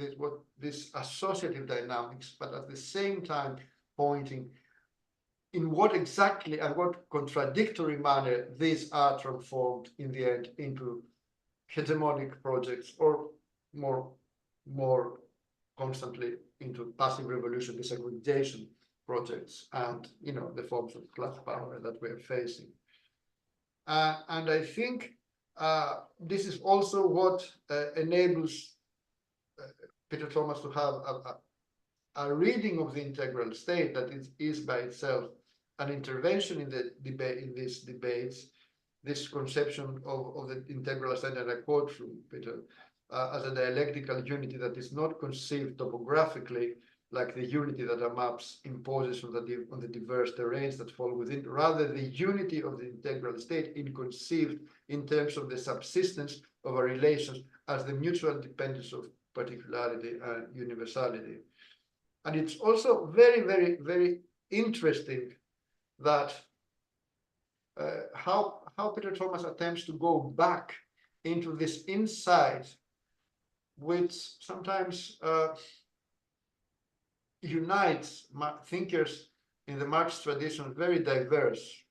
this associative dynamics, but at the same time pointing in what exactly and what contradictory manner these are transformed in the end into hegemonic projects, or more constantly into passive revolution, disaggregation projects, and the forms of class power that we are facing. And I think this is also what enables Peter Thomas to have a reading of the integral state that is by itself an intervention in the debate, in these debates, this conception of the integral state, and I quote from Peter, as a dialectical unity that is not conceived topographically like the unity that a maps imposes on the diverse terrains that fall within, rather the unity of the integral state in conceived in terms of the subsistence of our relations as the mutual dependence of particularity and universality. And it's also very, very, very interesting that how Peter Thomas attempts to go back into this insight, which sometimes unites thinkers in the Marxist tradition, very diverse,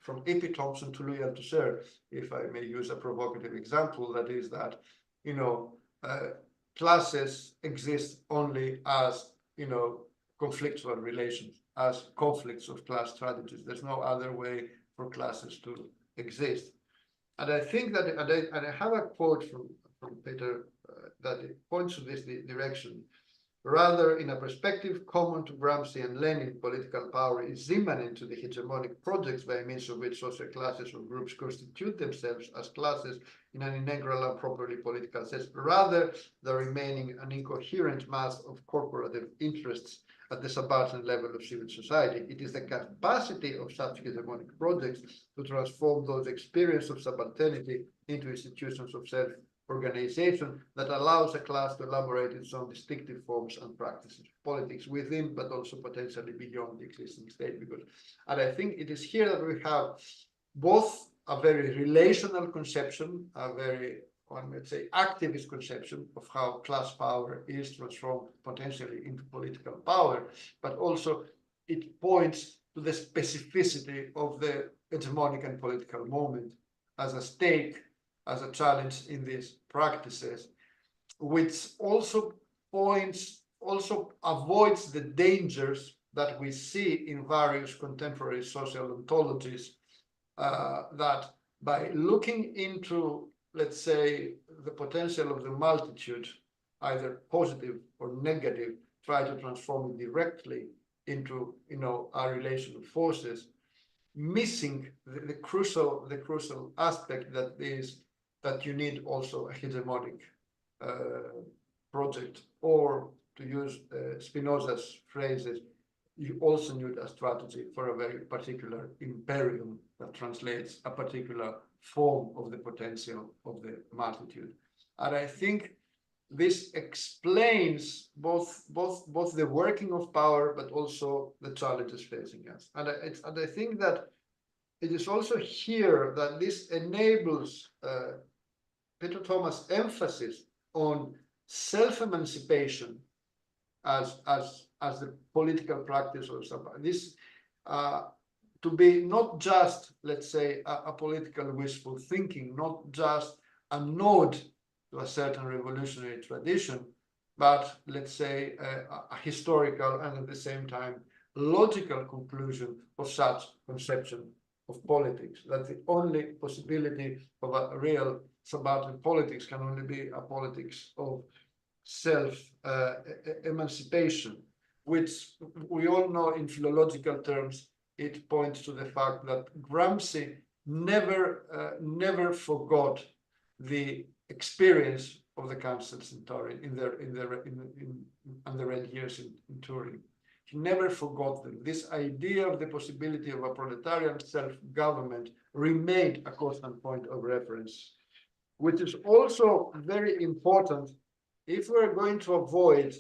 from E.P. Thompson to Louis Althusser, if I may use a provocative example, that is that, you know, classes exist only as, you know, conflictual relations, as conflicts of class strategies. There's no other way for classes to exist. And I think that, and I have a quote from Peter that it points to this direction. Rather, in a perspective common to Gramsci and Lenin, political power is immanent to the hegemonic projects by means of which social classes or groups constitute themselves as classes in an integral and properly political sense, rather than remaining an incoherent mass of corporative interests at the subaltern level of civil society. It is the capacity of such hegemonic projects to transform those experiences of subalternity into institutions of self-organization that allows a class to elaborate its own distinctive forms and practices, politics within, but also potentially beyond the existing state. And I think it is here that we have both a very relational conception, a very, one might say, activist conception of how class power is transformed potentially into political power, but also it points to the specificity of the hegemonic and political moment as a stake, as a challenge in these practices, which also avoids the dangers that we see in various contemporary social ontologies, that by looking into, let's say, the potential of the multitude, either positive or negative, try to transform it directly into, you know, a relation of forces, missing the crucial aspect that is that you need also a hegemonic project, or to use Spinoza's phrases, you also need a strategy for a very particular imperium that translates a particular form of the potential of the multitude. And I think this explains both the working of power, but also the challenges facing us. And I think that it is also here that this enables Peter Thomas' emphasis on self-emancipation as the political practice of this, to be not just, let's say, a political wishful thinking, not just a nod to a certain revolutionary tradition, but let's say a historical and at the same time logical conclusion of such conception of politics, that the only possibility of a real subaltern politics can only be a politics of self-emancipation, which we all know in philological terms, it points to the fact that Gramsci never forgot the experience of the Council Centurion in the Red Years in Turin. He never forgot them. This idea of the possibility of a proletarian self-government remained a constant point of reference, which is also very important if we're going to avoid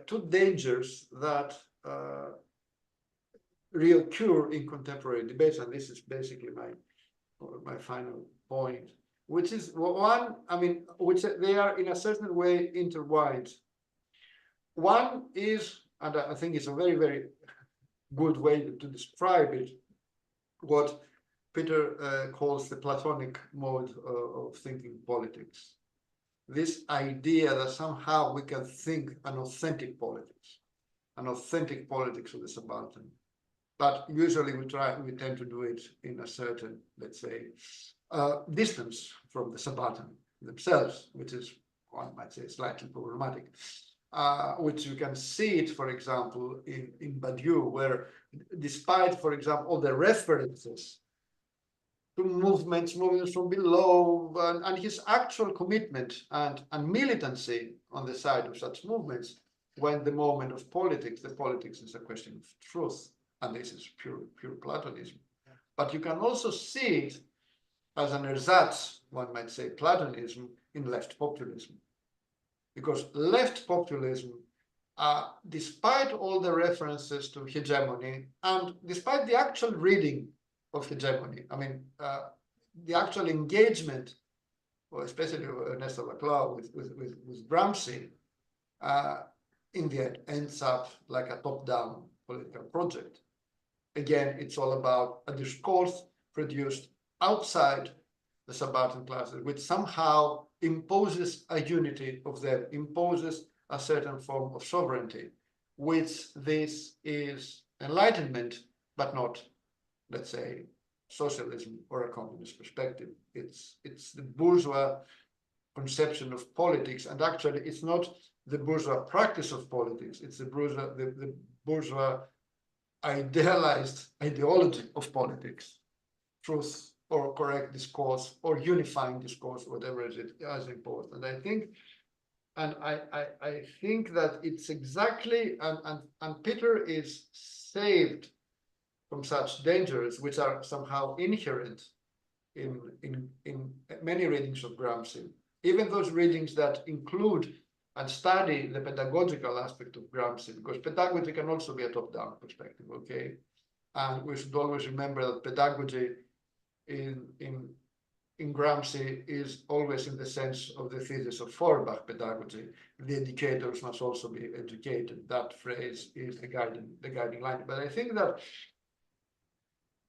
two dangers that reoccur in contemporary debates, and this is basically my final point, which is one, I mean, which they are in a certain way intertwined. One is, and I think it's a very, very good way to describe it, what Peter calls the Platonic mode of thinking politics. This idea that somehow we can think an authentic politics of the subaltern. But usually we tend to do it in a certain, let's say, distance from the subaltern themselves, which is, one might say, slightly problematic. Which you can see it, for example, in Badiou, where despite, for example, all the references to movements from below, and his actual commitment and militancy on the side of such movements when the moment of politics, the politics is a question of truth, and this is pure Platonism. But you can also see it as an ersatz, one might say, Platonism in left populism. Because left populism, despite all the references to hegemony, and despite the actual reading of hegemony, I mean, the actual engagement, or especially Ernesto Laclau with Gramsci, in the end ends up like a top-down political project. Again, it's all about a discourse produced outside the subaltern classes, which somehow imposes a unity of them, imposes a certain form of sovereignty, which this is enlightenment, but not, let's say, socialism or a communist perspective. It's the bourgeois conception of politics, and actually it's not the bourgeois practice of politics, it's the bourgeois idealized ideology of politics, truth or correct discourse or unifying discourse, whatever it is as important. And I think that it's exactly, and Peter is saved from such dangers, which are somehow inherent in many readings of Gramsci, even those readings that include and study the pedagogical aspect of Gramsci, because pedagogy can also be a top-down perspective, okay? And we should always remember that pedagogy in Gramsci is always in the sense of the thesis of Feuerbach pedagogy. The educators must also be educated. That phrase is the guiding line. But I think that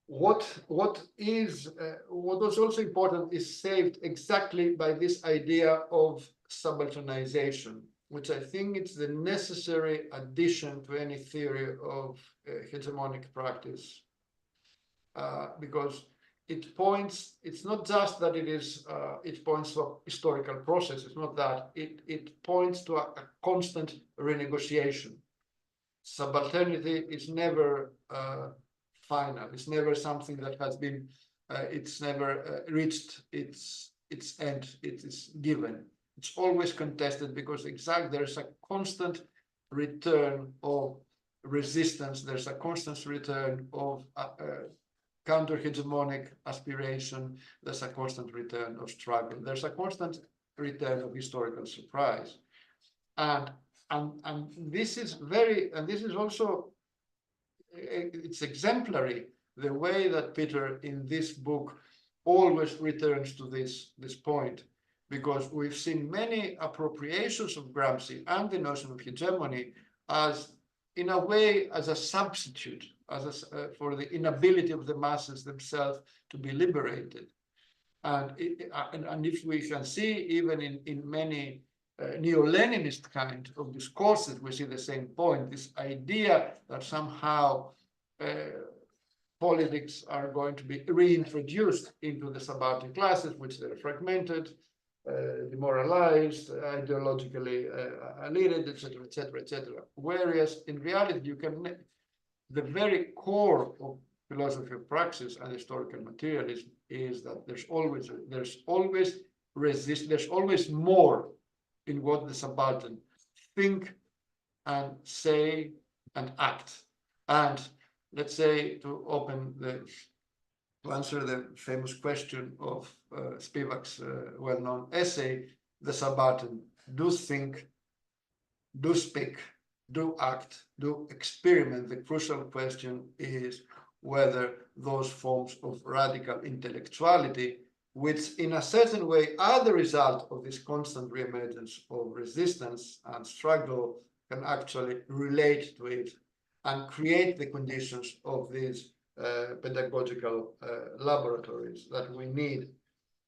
what was also important is saved exactly by this idea of subalternization, which I think it's the necessary addition to any theory of hegemonic practice, because it points, it's not just that it points to a historical process, it's not that, it points to a constant renegotiation. Subalternity is never final, it's never something that has been, it's never reached its end, it is given. It's always contested because there's a constant return of resistance, there's a constant return of counter-hegemonic aspiration, there's a constant return of struggle, there's a constant return of historical surprise. And this is also, it's exemplary, the way that Peter in this book always returns to this point, because we've seen many appropriations of Gramsci and the notion of hegemony as, in a way, as a substitute for the inability of the masses themselves to be liberated. And if we can see, even in many neo-Leninist kind of discourses, we see the same point, this idea that somehow politics are going to be reintroduced into the subaltern classes, which they're fragmented, demoralized, ideologically eluded, etc., etc., etc. Whereas in reality, the very core of philosophy of praxis and historical materialism is that there's always more in what the subaltern think and say and act. And let's say, to answer the famous question of Spivak's well-known essay, the subaltern do think, do speak, do act, do experiment. The crucial question is whether those forms of radical intellectuality, which in a certain way are the result of this constant reemergence of resistance and struggle, can actually relate to it and create the conditions of these pedagogical laboratories that we need.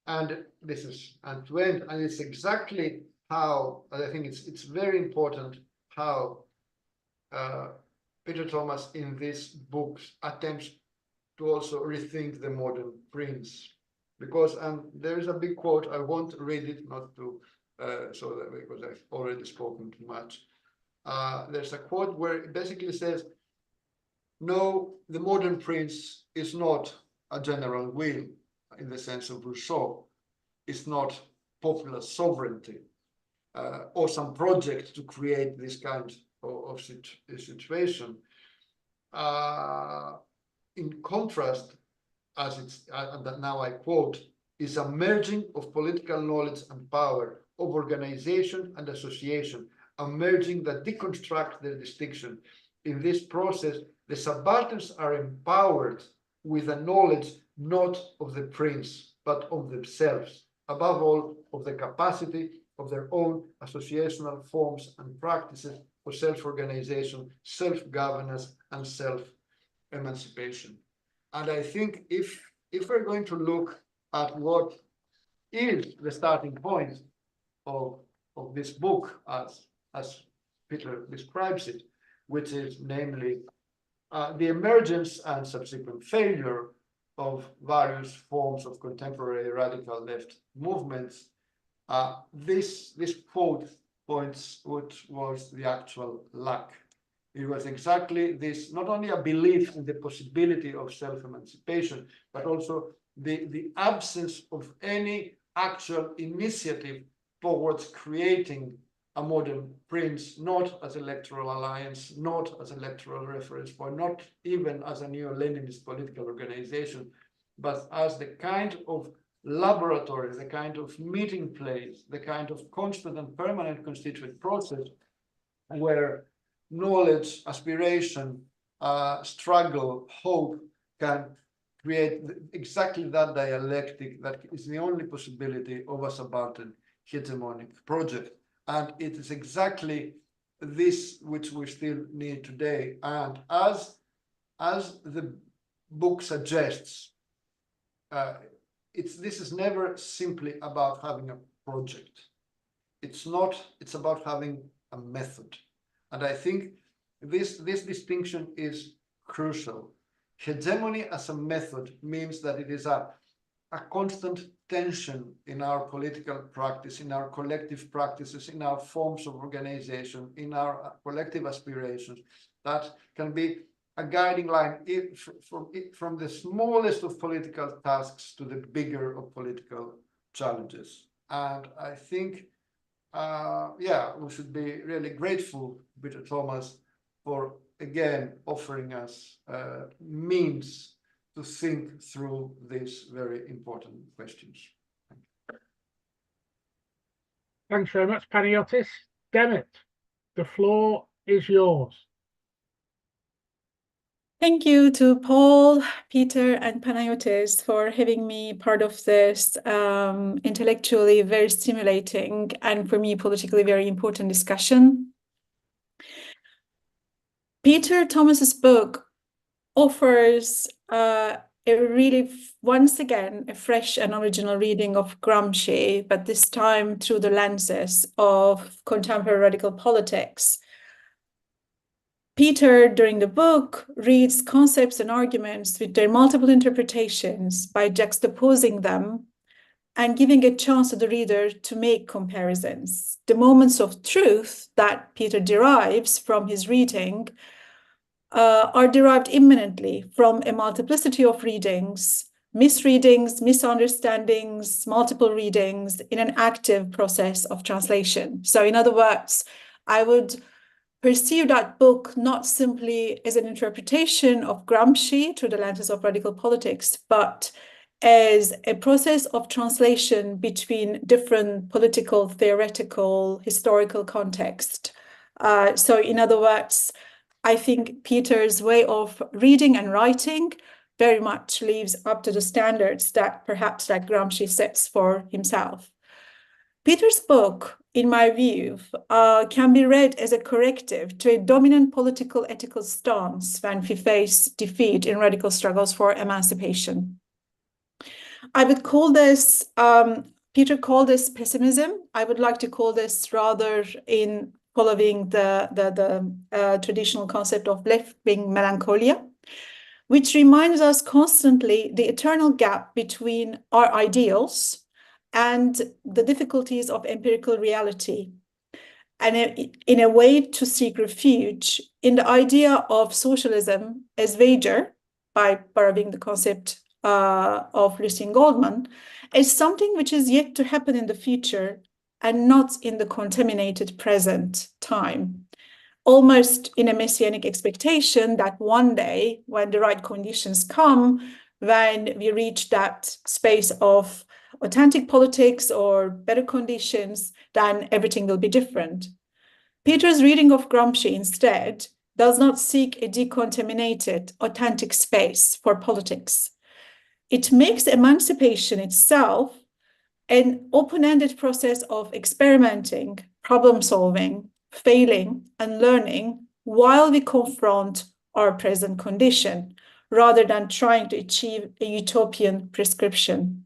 And this is, and to end, and it's exactly how, I think it's very important how Peter Thomas in this book attempts to also rethink the modern prince. Because, and there is a big quote, I won't read it, not to, because I've already spoken too much. There's a quote where it basically says, no, the modern prince is not a general will. in the sense of Rousseau, is not popular sovereignty or some project to create this kind of situation. In contrast, as it's that now I quote, is a merging of political knowledge and power, of organization and association, a merging that deconstructs their distinction. In this process, the subalterns are empowered with a knowledge not of the prince, but of themselves, above all, of the capacity of their own associational forms and practices for self-organization, self-governance, and self-emancipation. And I think if we're going to look at what is the starting point of this book, as Peter describes it, which is namely the emergence and subsequent failure of various forms of contemporary radical left movements, this quote points what was the actual lack. It was exactly this, not only a belief in the possibility of self-emancipation, but also the absence of any actual initiative towards creating a modern prince, not as electoral alliance, not as electoral reference point, not even as a neo-Leninist political organization, but as the kind of laboratory, the kind of meeting place, the kind of constant and permanent constituent process where knowledge, aspiration, struggle, hope can create exactly that dialectic that is the only possibility of a subaltern hegemonic project. And it is exactly this which we still need today. And as the book suggests, this is never simply about having a project. It's about having a method. And I think this distinction is crucial. Hegemony as a method means that it is a constant tension in our political practice, in our collective practices, in our forms of organization, in our collective aspirations, that can be a guiding line from the smallest of political tasks to the bigger of political challenges. And I think, we should be really grateful, Peter Thomas, for again offering us means to think through these very important questions. Thanks very much, Panagiotis. Demet, the floor is yours. Thank you to Paul, Peter, and Panagiotis for having me part of this intellectually very stimulating and for me politically very important discussion. Peter Thomas's book offers once again, a fresh and original reading of Gramsci, but this time through the lenses of contemporary radical politics. Peter, during the book, reads concepts and arguments with their multiple interpretations by juxtaposing them and giving a chance to the reader to make comparisons. The moments of truth that Peter derives from his reading are derived imminently from a multiplicity of readings, misreadings, misunderstandings, multiple readings in an active process of translation. So in other words, I would perceive that book not simply as an interpretation of Gramsci through the lenses of radical politics, but as a process of translation between different political, theoretical, historical context. So in other words, I think Peter's way of reading and writing very much lives up to the standards that perhaps that Gramsci sets for himself. Peter's book, in my view, can be read as a corrective to a dominant political ethical stance when we face defeat in radical struggles for emancipation. I would call this, Peter called this pessimism. I would like to call this rather in following the traditional concept of left-wing melancholia, which reminds us constantly the eternal gap between our ideals and the difficulties of empirical reality, and in a way to seek refuge in the idea of socialism as wager, by borrowing the concept of Lucien Goldman as something which is yet to happen in the future and not in the contaminated present time, almost in a messianic expectation that one day, when the right conditions come, when we reach that space of authentic politics or better conditions, then everything will be different. Peter's reading of Gramsci instead does not seek a decontaminated, authentic space for politics. It makes emancipation itself an open-ended process of experimenting, problem solving, failing, and learning while we confront our present condition, rather than trying to achieve a utopian prescription.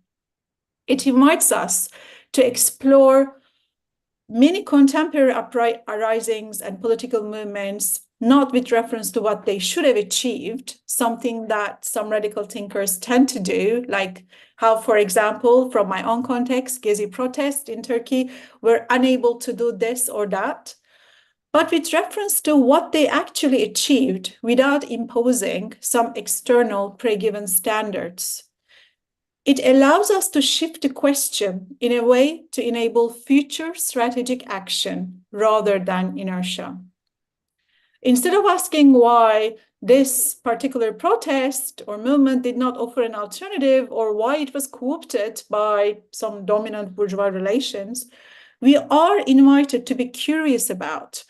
It invites us to explore many contemporary uprisings and political movements, not with reference to what they should have achieved, something that some radical thinkers tend to do, like how, for example, from my own context, Gezi protests in Turkey were unable to do this or that, but with reference to what they actually achieved without imposing some external pre-given standards. It allows us to shift the question in a way to enable future strategic action rather than inertia. Instead of asking why this particular protest or movement did not offer an alternative or why it was co-opted by some dominant bourgeois relations, we are invited to be curious about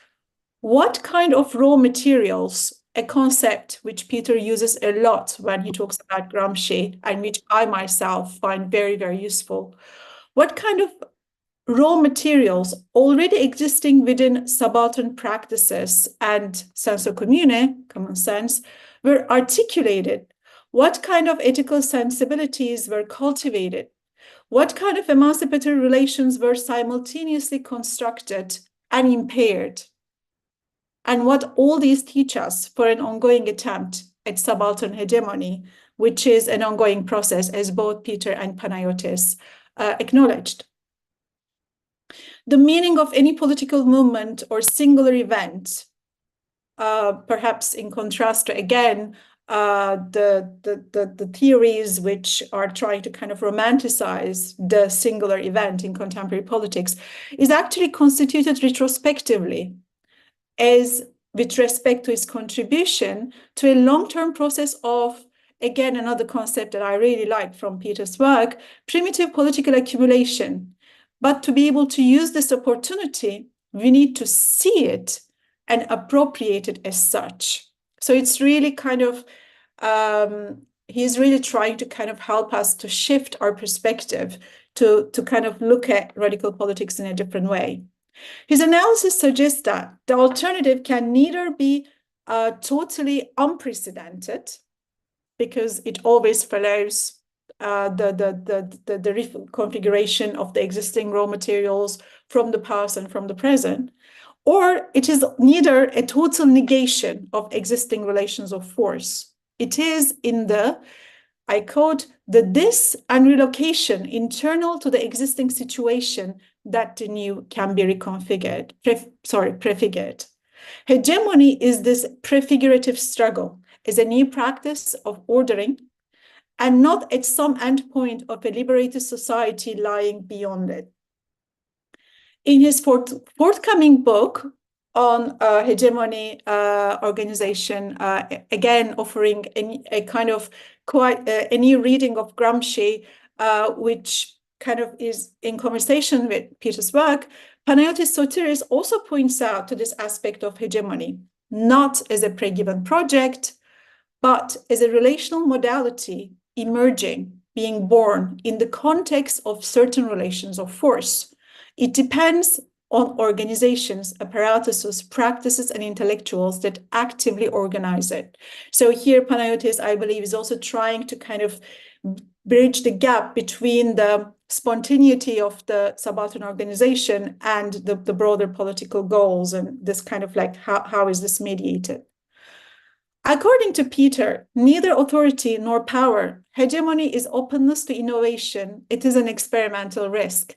what kind of raw materials, a concept which Peter uses a lot when he talks about Gramsci and which I myself find very, very useful. What kind of raw materials already existing within subaltern practices and sensu commune, common sense, were articulated? What kind of ethical sensibilities were cultivated? What kind of emancipatory relations were simultaneously constructed and impaired? And what all these teach us for an ongoing attempt at subaltern hegemony, which is an ongoing process, as both Peter and Panagiotis acknowledged. The meaning of any political movement or singular event, perhaps in contrast to, again, the theories which are trying to kind of romanticize the singular event in contemporary politics, is actually constituted retrospectively as with respect to its contribution to a long-term process of, again, another concept that I really like from Peter's work, primitive political accumulation. But to be able to use this opportunity, we need to see it and appropriate it as such. So it's really kind of, he's really trying to kind of help us to shift our perspective to kind of look at radical politics in a different way. His analysis suggests that the alternative can neither be totally unprecedented, because it always follows the reconfiguration of the existing raw materials from the past and from the present, or it is neither a total negation of existing relations of force. It is in the, I quote, the dis and relocation internal to the existing situation that the new can be reconfigured, prefigured. Hegemony is this prefigurative struggle, is a new practice of ordering, and not at some endpoint of a liberated society lying beyond it. In his forthcoming book on hegemony organization, again offering a kind of quite a new reading of Gramsci, which kind of is in conversation with Peter's work, Panagiotis Sotiris also points out to this aspect of hegemony, not as a pre-given project, but as a relational modality emerging, being born in the context of certain relations of force. It depends on organizations, apparatuses, practices, and intellectuals that actively organize it. So here, Panagiotis, I believe, is also trying to kind of bridge the gap between the spontaneity of the subaltern organization and the broader political goals, and this kind of like, how is this mediated? According to Peter, neither authority nor power. Hegemony is openness to innovation. It is an experimental risk.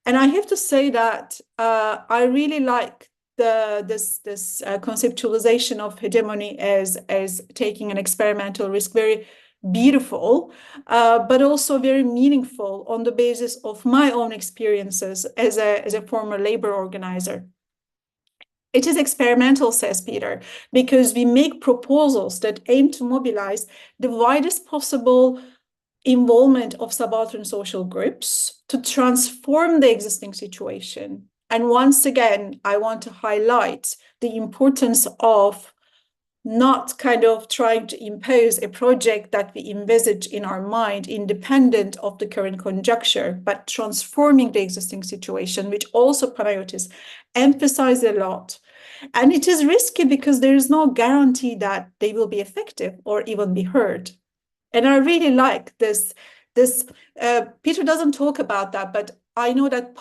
And I have to say that I really like this conceptualization of hegemony as taking an experimental risk very, beautiful, but also very meaningful on the basis of my own experiences as a former labor organizer. It is experimental, says Peter, because we make proposals that aim to mobilize the widest possible involvement of subaltern social groups to transform the existing situation. And once again, I want to highlight the importance of not kind of trying to impose a project that we envisage in our mind independent of the current conjuncture, but transforming the existing situation, which also Panagiotis emphasized a lot. And it is risky because there is no guarantee that they will be effective or even be heard. And I really like this. Peter doesn't talk about that, but I know that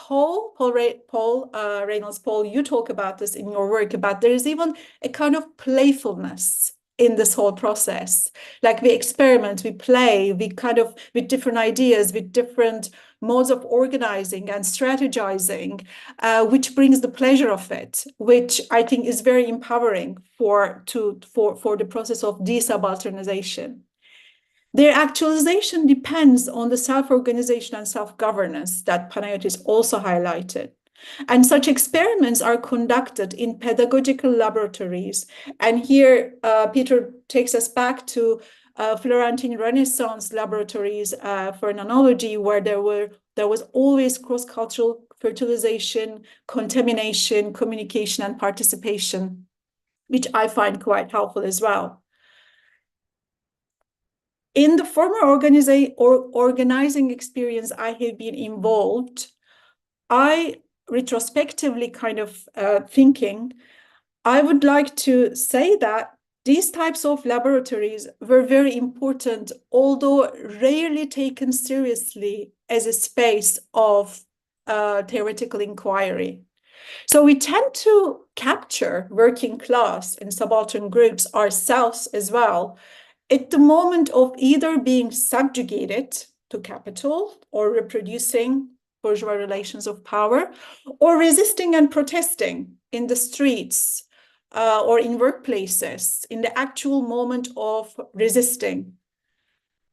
Reynolds, you talk about this in your work, about there is even a kind of playfulness in this whole process. Like we experiment, we play, we kind of, with different ideas, with different modes of organizing and strategizing, which brings the pleasure of it, which I think is very empowering for the process of desubalternization. Their actualization depends on the self-organization and self-governance that Panagiotis also highlighted. And such experiments are conducted in pedagogical laboratories. And here, Peter takes us back to Florentine Renaissance laboratories for an analogy where there was always cross-cultural fertilization, contamination, communication, and participation, which I find quite helpful as well. In the former organizing experience I have been involved, I retrospectively kind of thinking, I would like to say that these types of laboratories were very important, although rarely taken seriously as a space of theoretical inquiry. So we tend to capture working class and subaltern groups ourselves as well, at the moment of either being subjugated to capital or reproducing bourgeois relations of power, or resisting and protesting in the streets or in workplaces, in the actual moment of resisting.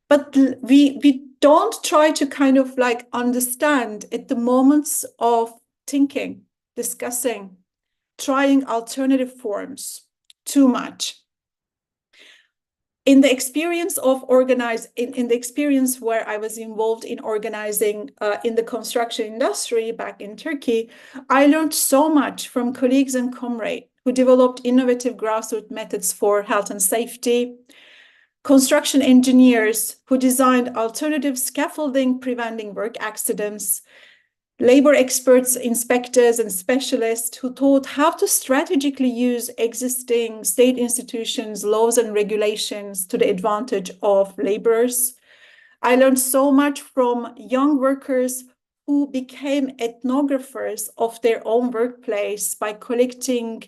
But we don't try to kind of like understand at the moments of thinking, discussing, trying alternative forms too much. In the experience of in the experience where I was involved in organizing in the construction industry back in Turkey, I learned so much from colleagues and comrades who developed innovative grassroots methods for health and safety, construction engineers who designed alternative scaffolding preventing work accidents, labor experts, inspectors, and specialists who taught how to strategically use existing state institutions, laws, and regulations to the advantage of laborers. I learned so much from young workers who became ethnographers of their own workplace by collecting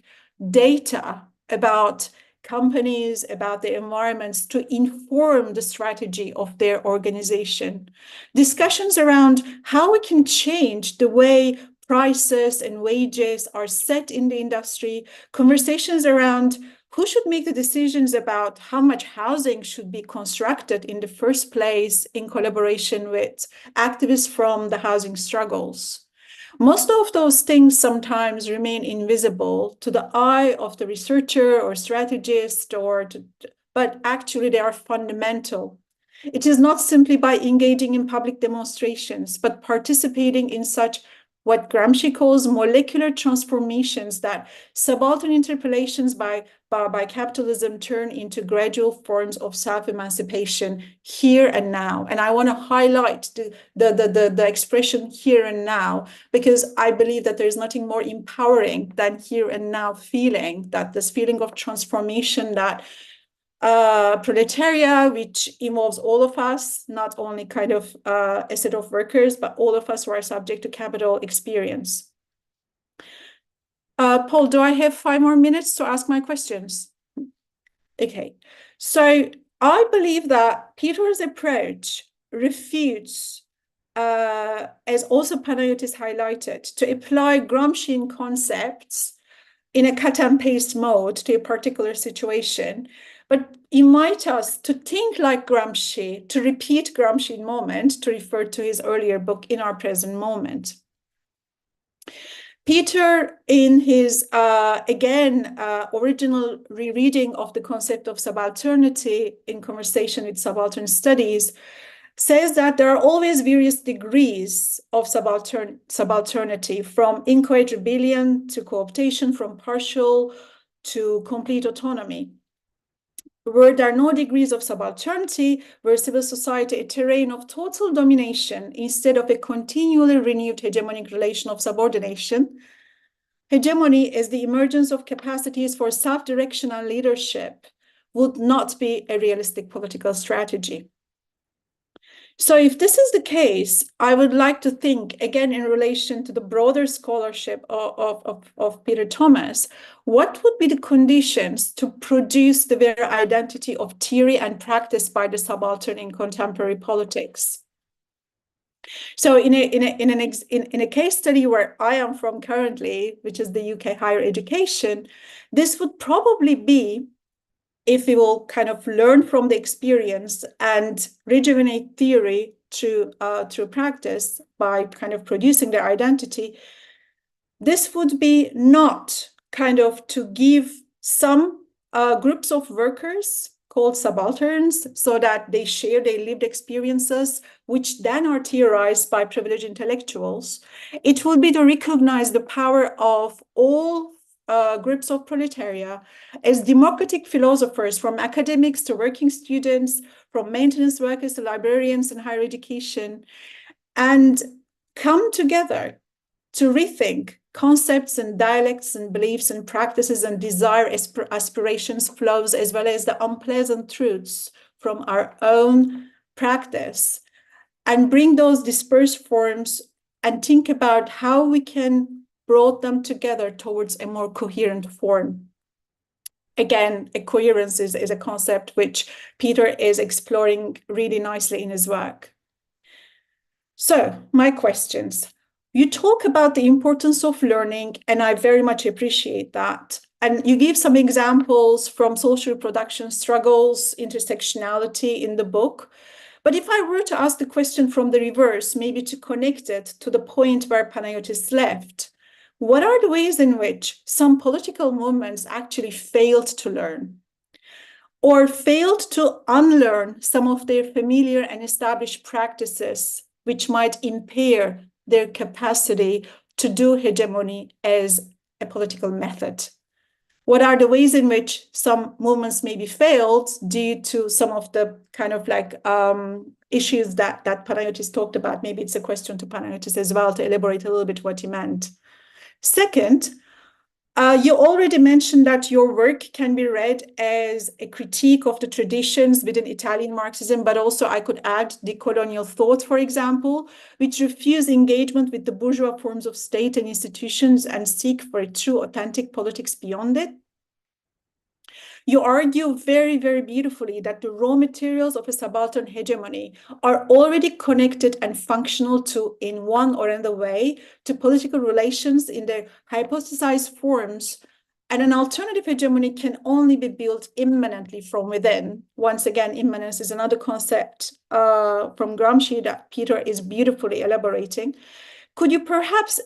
data about companies, about the environments to inform the strategy of their organization. Discussions around how we can change the way prices and wages are set in the industry, conversations around who should make the decisions about how much housing should be constructed in the first place in collaboration with activists from the housing struggles. Most of those things sometimes remain invisible to the eye of the researcher or strategist, but actually they are fundamental. It is not simply by engaging in public demonstrations, but participating in such what Gramsci calls molecular transformations that subaltern interpellations by capitalism turn into gradual forms of self-emancipation here and now. And I want to highlight the expression here and now, because I believe that there's nothing more empowering than here and now feeling, that this feeling of transformation that proletariat, which involves all of us, not only kind of a set of workers, but all of us who are subject to capital experience. Paul, do I have 5 more minutes to ask my questions? Okay, so I believe that Peter's approach refutes, as also Panagiotis highlighted, to apply Gramscian concepts in a cut and paste mode to a particular situation, but invite us to think like Gramsci, to repeat Gramsci in moment, to refer to his earlier book, In Our Present Moment. Peter, in his, original rereading of the concept of subalternity in Conversation with Subaltern Studies, says that there are always various degrees of subalternity, from inchoate rebellion to cooptation, from partial to complete autonomy. Were there no degrees of subalternity, were civil society a terrain of total domination instead of a continually renewed hegemonic relation of subordination? Hegemony, as the emergence of capacities for self-direction and leadership, would not be a realistic political strategy. So if this is the case, I would like to think, again, in relation to the broader scholarship of Peter Thomas, what would be the conditions to produce the very identity of theory and practice by the subaltern in contemporary politics? So in a case study where I am from currently, which is the UK higher education, this would probably be, if we will kind of learn from the experience and rejuvenate theory through practice by kind of producing their identity, this would be not kind of to give some groups of workers called subalterns so that they share their lived experiences, which then are theorized by privileged intellectuals. It would be to recognize the power of all groups of proletariat as democratic philosophers, from academics to working students, from maintenance workers to librarians and higher education, and come together to rethink concepts and dialects and beliefs and practices and desire, aspirations, flows, as well as the unpleasant truths from our own practice, and bring those dispersed forms and think about how we can brought them together towards a more coherent form. Again, a coherence is a concept which Peter is exploring really nicely in his work. So, my questions. You talk about the importance of learning, and I very much appreciate that. And you give some examples from social reproduction struggles, intersectionality in the book. But if I were to ask the question from the reverse, maybe to connect it to the point where Panagiotis left, what are the ways in which some political movements actually failed to learn, or failed to unlearn some of their familiar and established practices, which might impair their capacity to do hegemony as a political method? What are the ways in which some movements maybe failed due to some of the kind of like issues that Panagiotis talked about? Maybe it's a question to Panagiotis as well to elaborate a little bit what he meant. Second, you already mentioned that your work can be read as a critique of the traditions within Italian Marxism, but also I could add decolonial thought, for example, which refuse engagement with the bourgeois forms of state and institutions and seek for a true, authentic politics beyond it. You argue very, very beautifully that the raw materials of a subaltern hegemony are already connected and functional to, in one or another way, to political relations in their hypothesized forms, and an alternative hegemony can only be built immanently from within. Once again, immanence is another concept from Gramsci that Peter is beautifully elaborating. Could you perhaps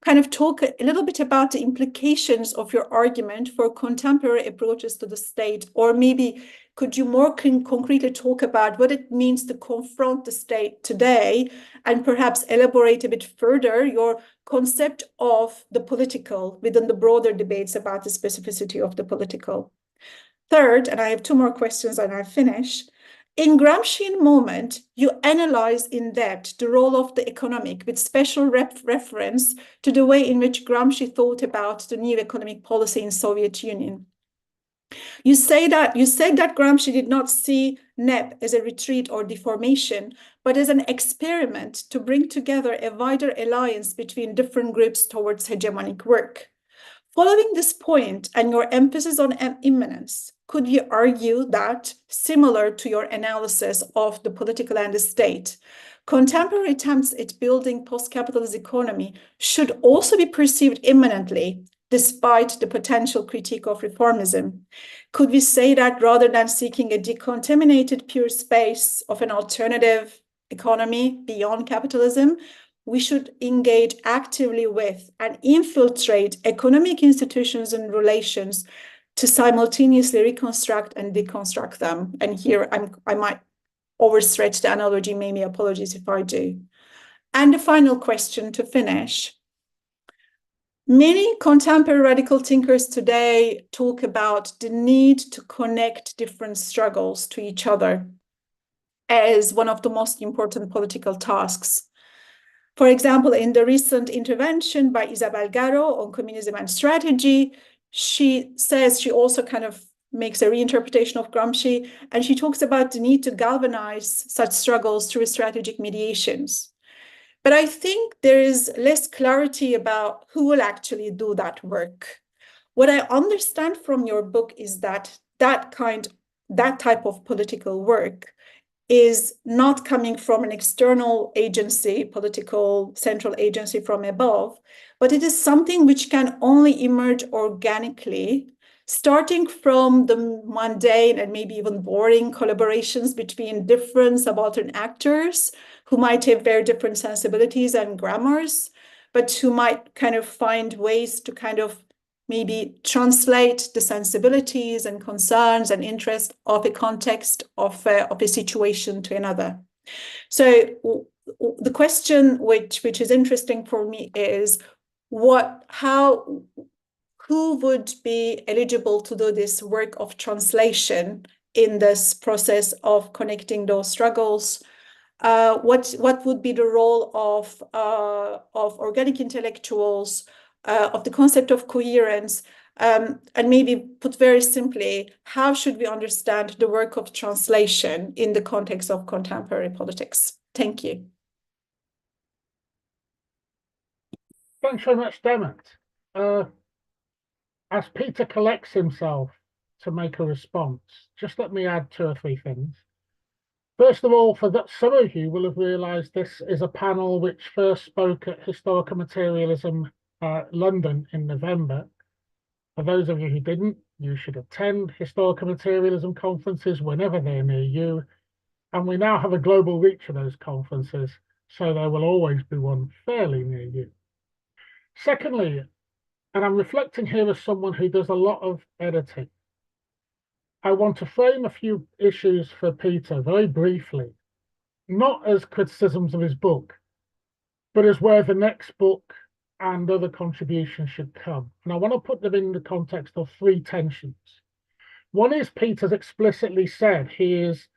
kind of talk a little bit about the implications of your argument for contemporary approaches to the state, or maybe could you more concretely talk about what it means to confront the state today, and perhaps elaborate a bit further your concept of the political within the broader debates about the specificity of the political? Third, and I have two more questions and I finish. In Gramscian moment, you analyze in depth the role of the economic with special reference to the way in which Gramsci thought about the new economic policy in Soviet Union. You said that Gramsci did not see NEP as a retreat or deformation, but as an experiment to bring together a wider alliance between different groups towards hegemonic work. Following this point and your emphasis on immanence, could you argue that, similar to your analysis of the political and the state, contemporary attempts at building post-capitalist economy should also be perceived immanently despite the potential critique of reformism? Could we say that rather than seeking a decontaminated pure space of an alternative economy beyond capitalism, we should engage actively with and infiltrate economic institutions and relations to simultaneously reconstruct and deconstruct them? And here I might overstretch the analogy, maybe apologies if I do. And the final question to finish. Many contemporary radical thinkers today talk about the need to connect different struggles to each other as one of the most important political tasks. For example, in the recent intervention by Isabel Garro on communism and strategy, she says, she also kind of makes a reinterpretation of Gramsci, and she talks about the need to galvanize such struggles through strategic mediations. But I think there is less clarity about who will actually do that work. What I understand from your book is that that type of political work is not coming from an external agency, political central agency from above, but it is something which can only emerge organically, starting from the mundane and maybe even boring collaborations between different subaltern actors who might have very different sensibilities and grammars, but who might kind of find ways to kind of maybe translate the sensibilities and concerns and interests of a context of a situation to another. So the question which is interesting for me is who would be eligible to do this work of translation in this process of connecting those struggles? What would be the role of organic intellectuals, of the concept of coherence, and maybe put very simply, how should we understand the work of translation in the context of contemporary politics? Thank you. Thanks very much, Demet. As Peter collects himself to make a response, just let me add 2 or 3 things. First of all, some of you will have realised this is a panel which first spoke at Historical Materialism London in November. For those of you who didn't, you should attend historical materialism conferences whenever they're near you. And we now have a global reach of those conferences, so there will always be one fairly near you. Secondly, and I'm reflecting here as someone who does a lot of editing, I want to frame a few issues for Peter very briefly, not as criticisms of his book, but as where the next book and other contributions should come. And I want to put them in the context of 3 tensions. One is Peter's explicitly said he is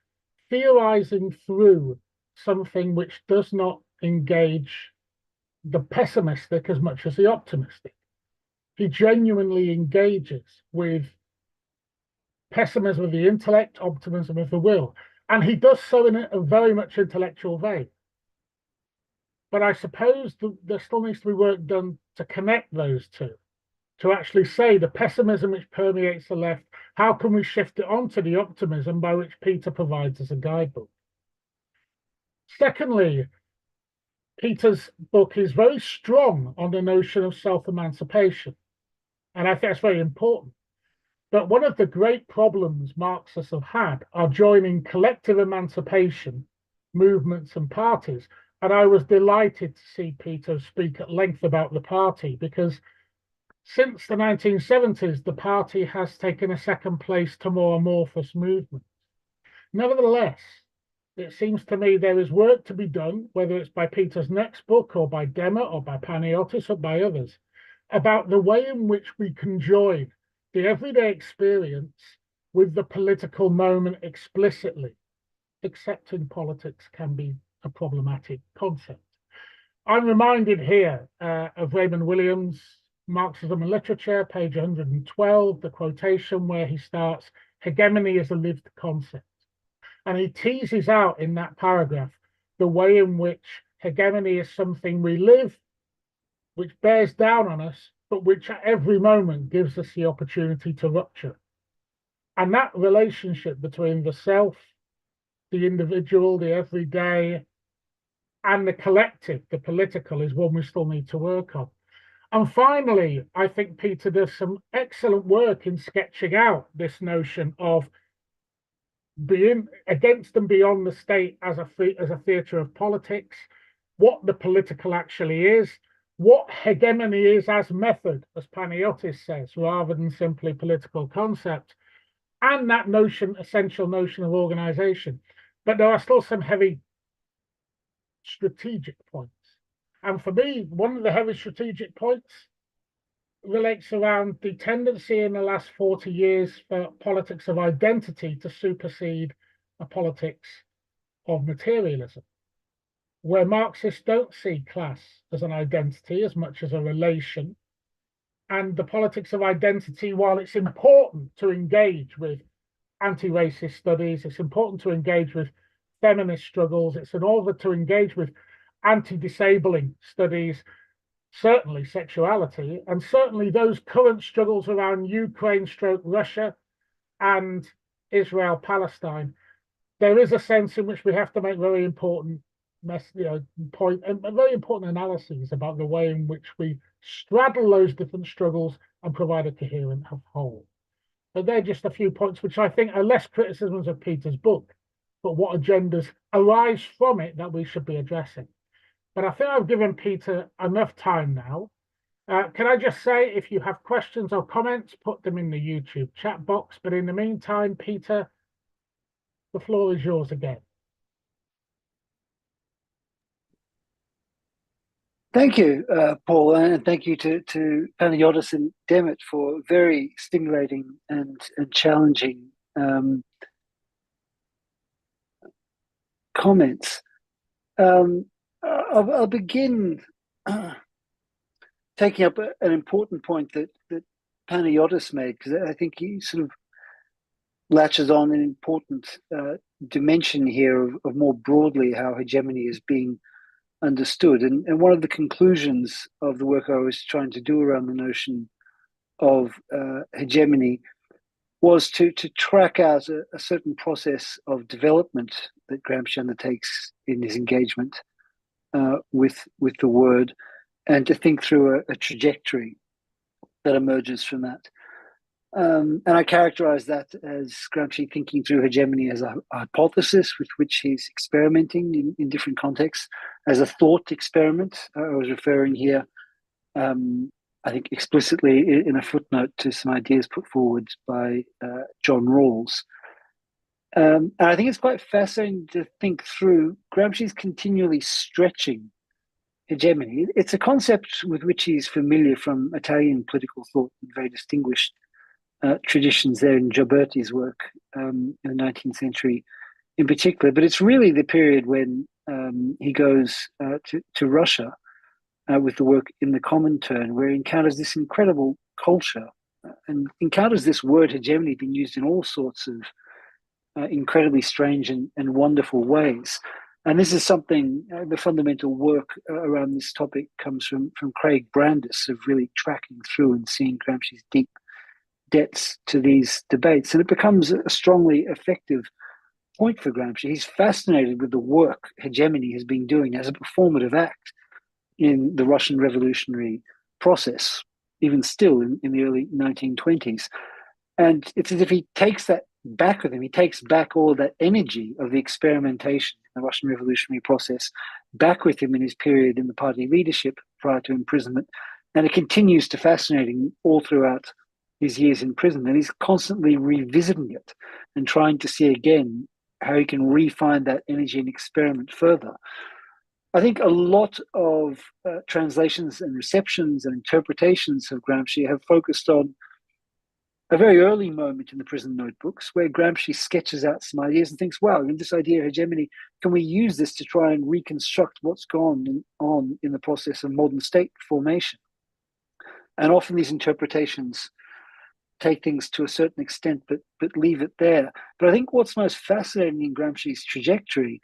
theorizing through something which does not engage the pessimistic as much as the optimistic. He genuinely engages with pessimism of the intellect, optimism of the will. And he does so in a very much intellectual vein. But I suppose there still needs to be work done to connect those two, to actually say the pessimism which permeates the left, how can we shift it onto the optimism by which Peter provides as a guidebook? Secondly, Peter's book is very strong on the notion of self-emancipation. And I think that's very important. But one of the great problems Marxists have had are joining collective emancipation movements and parties. And I was delighted to see Peter speak at length about the party, because since the 1970s, the party has taken a second place to more amorphous movements. Nevertheless, it seems to me there is work to be done, whether it's by Peter's next book or by Demet or by Panagiotis or by others, about the way in which we can join the everyday experience with the political moment explicitly. Accepting politics can be a problematic concept. I'm reminded here of Raymond Williams' Marxism and Literature, page 112, the quotation where he starts, hegemony is a lived concept. And he teases out in that paragraph the way in which hegemony is something we live, which bears down on us, but which at every moment gives us the opportunity to rupture. And that relationship between the self, the individual, the everyday, and the collective, the political, is one we still need to work on. And finally, I think Peter does some excellent work in sketching out this notion of being against and beyond the state as a theatre of politics, what the political actually is, what hegemony is as method, as Panagiotis says, rather than simply political concept, and that essential notion of organization. But there are still some heavy strategic points. And for me, one of the heavy strategic points relates around the tendency in the last 40 years for politics of identity to supersede a politics of materialism, where Marxists don't see class as an identity as much as a relation. And the politics of identity, while it's important to engage with anti-racist studies, it's important to engage with feminist struggles, it's in order to engage with anti-disabling studies, certainly sexuality, and certainly those current struggles around Ukraine/Russia and Israel-Palestine. There is a sense in which we have to make very important point and very important analyses about the way in which we straddle those different struggles and provide a coherent whole. But they're just a few points which I think are less criticisms of Peter's book, but what agendas arise from it that we should be addressing. But I think I've given Peter enough time now. Can I just say, if you have questions or comments, put them in the YouTube chat box. But in the meantime, Peter, the floor is yours again. Thank you, Paul, and thank you to Panagiotis and Demet for very stimulating and challenging comments. I'll begin taking up an important point that Panagiotis made, because I think he sort of latches on an important dimension here of more broadly how hegemony is being understood. And one of the conclusions of the work I was trying to do around the notion of hegemony was to track out a certain process of development that Gramsci undertakes in his engagement with the word, and to think through a trajectory that emerges from that. And I characterize that as Gramsci thinking through hegemony as a hypothesis with which he's experimenting in different contexts, as a thought experiment. I was referring here, I think explicitly in a footnote, to some ideas put forward by John Rawls. And I think it's quite fascinating to think through Gramsci's continually stretching hegemony. It's a concept with which he's familiar from Italian political thought and very distinguished traditions there in Gioberti's work in the 19th century in particular. But it's really the period when he goes to Russia with the work In the Comintern, where he encounters this incredible culture and encounters this word hegemony being used in all sorts of incredibly strange and wonderful ways. And this is something, the fundamental work around this topic comes from Craig Brandis, of really tracking through and seeing Gramsci's deep debts to these debates. And it becomes a strongly effective point for Gramsci. He's fascinated with the work hegemony has been doing as a performative act in the Russian revolutionary process, even still in the early 1920s. And it's as if he takes that back with him. He takes back all that energy of the experimentation in the Russian revolutionary process back with him in his period in the party leadership prior to imprisonment. And it continues to fascinate him all throughout his years in prison. And he's constantly revisiting it and trying to see again how he can refine that energy and experiment further. I think a lot of translations and receptions and interpretations of Gramsci have focused on a very early moment in the prison notebooks where Gramsci sketches out some ideas and thinks, wow, in this idea of hegemony, can we use this to try and reconstruct what's gone on in the process of modern state formation? And often these interpretations take things to a certain extent, but leave it there. But I think what's most fascinating in Gramsci's trajectory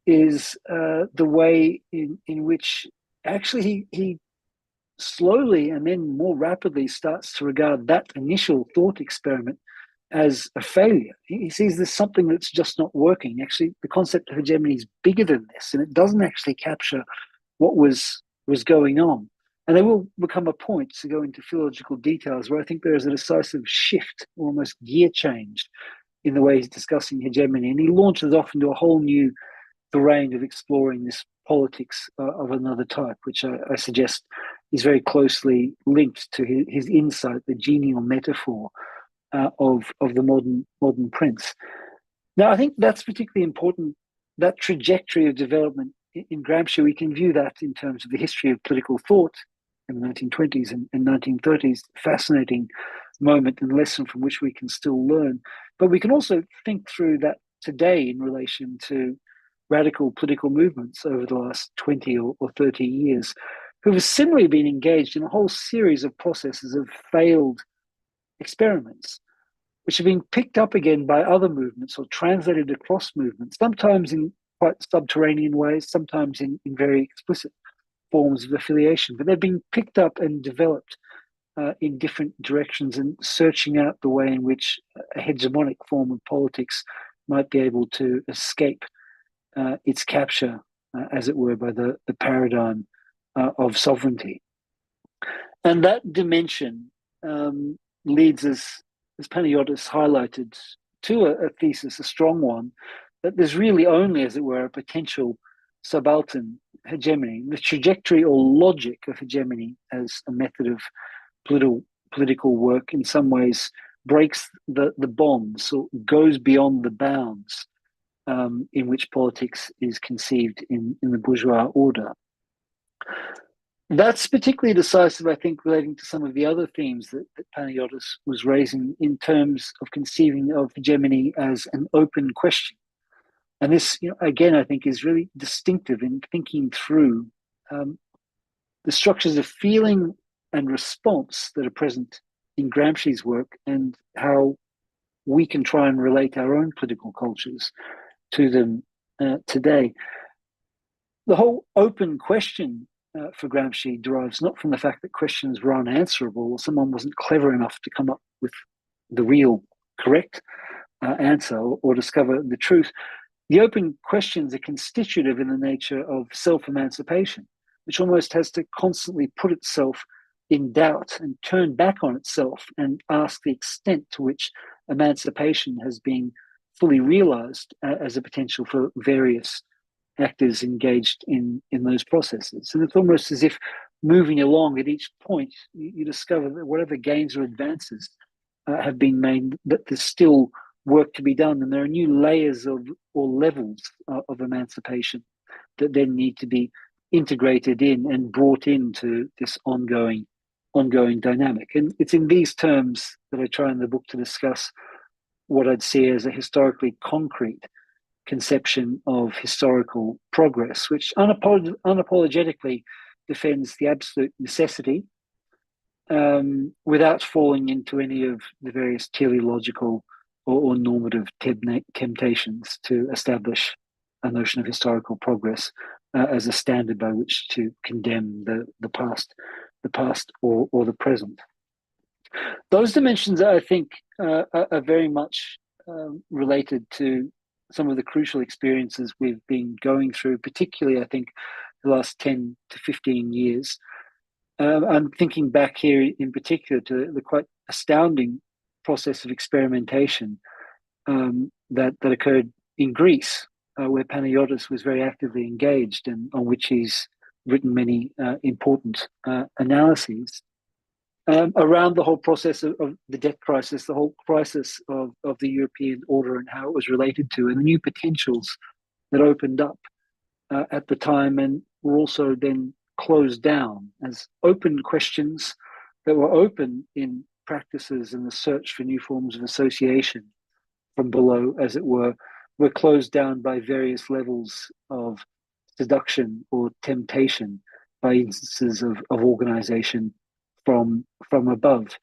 is the way in which actually he slowly and then more rapidly starts to regard that initial thought experiment as a failure. He sees there's something that's just not working. Actually, the concept of hegemony is bigger than this, and it doesn't actually capture what was going on. And there will become a point to go into philological details where I think there is a decisive shift, almost gear change, in the way he's discussing hegemony. And he launches off into a whole new terrain of exploring this politics of another type, which I suggest is very closely linked to his insight, the genial metaphor of the modern prince. Now, I think that's particularly important, that trajectory of development in Gramsci. We can view that in terms of the history of political thought in the 1920s and 1930s, fascinating moment and lesson from which we can still learn. But we can also think through that today in relation to radical political movements over the last 20 or 30 years, who have similarly been engaged in a whole series of processes of failed experiments, which have been picked up again by other movements or translated across movements, sometimes in quite subterranean ways, sometimes in very explicit forms of affiliation. But they've been picked up and developed in different directions and searching out the way in which a hegemonic form of politics might be able to escape its capture, as it were, by the paradigm of sovereignty. And that dimension leads us, as Panagiotis highlighted, to a thesis, a strong one, that there's really only, as it were, a potential subaltern hegemony. The trajectory or logic of hegemony as a method of political work in some ways breaks the bonds or goes beyond the bounds in which politics is conceived in the bourgeois order. That's particularly decisive, I think, relating to some of the other themes that Panagiotis was raising in terms of conceiving of hegemony as an open question. And this, again, I think is really distinctive in thinking through the structures of feeling and response that are present in Gramsci's work and how we can try and relate our own political cultures to them today. The whole open question for Gramsci derives not from the fact that questions were unanswerable or someone wasn't clever enough to come up with the real correct answer or discover the truth. The open questions are constitutive in the nature of self-emancipation, which almost has to constantly put itself in doubt and turn back on itself and ask the extent to which emancipation has been fully realized as a potential for various actors engaged in those processes. And it's almost as if moving along at each point, you discover that whatever gains or advances have been made, that there's still work to be done, and there are new layers or levels of emancipation that then need to be integrated in and brought into this ongoing dynamic. And it's in these terms that I try in the book to discuss what I'd see as a historically concrete conception of historical progress, which unapologetically defends the absolute necessity without falling into any of the various teleological or normative temptations to establish a notion of historical progress as a standard by which to condemn the past or the present. Those dimensions, I think, are very much related to some of the crucial experiences we've been going through, particularly, I think, the last 10 to 15 years. I'm thinking back here in particular to the quite astounding process of experimentation that occurred in Greece, where Panagiotis was very actively engaged and on which he's written many important analyses around the whole process of the debt crisis, the whole crisis of the European order and how it was related to, and the new potentials that opened up at the time and were also then closed down as open questions that were open in practices and the search for new forms of association from below, as it were closed down by various levels of seduction or temptation by instances of organization from above.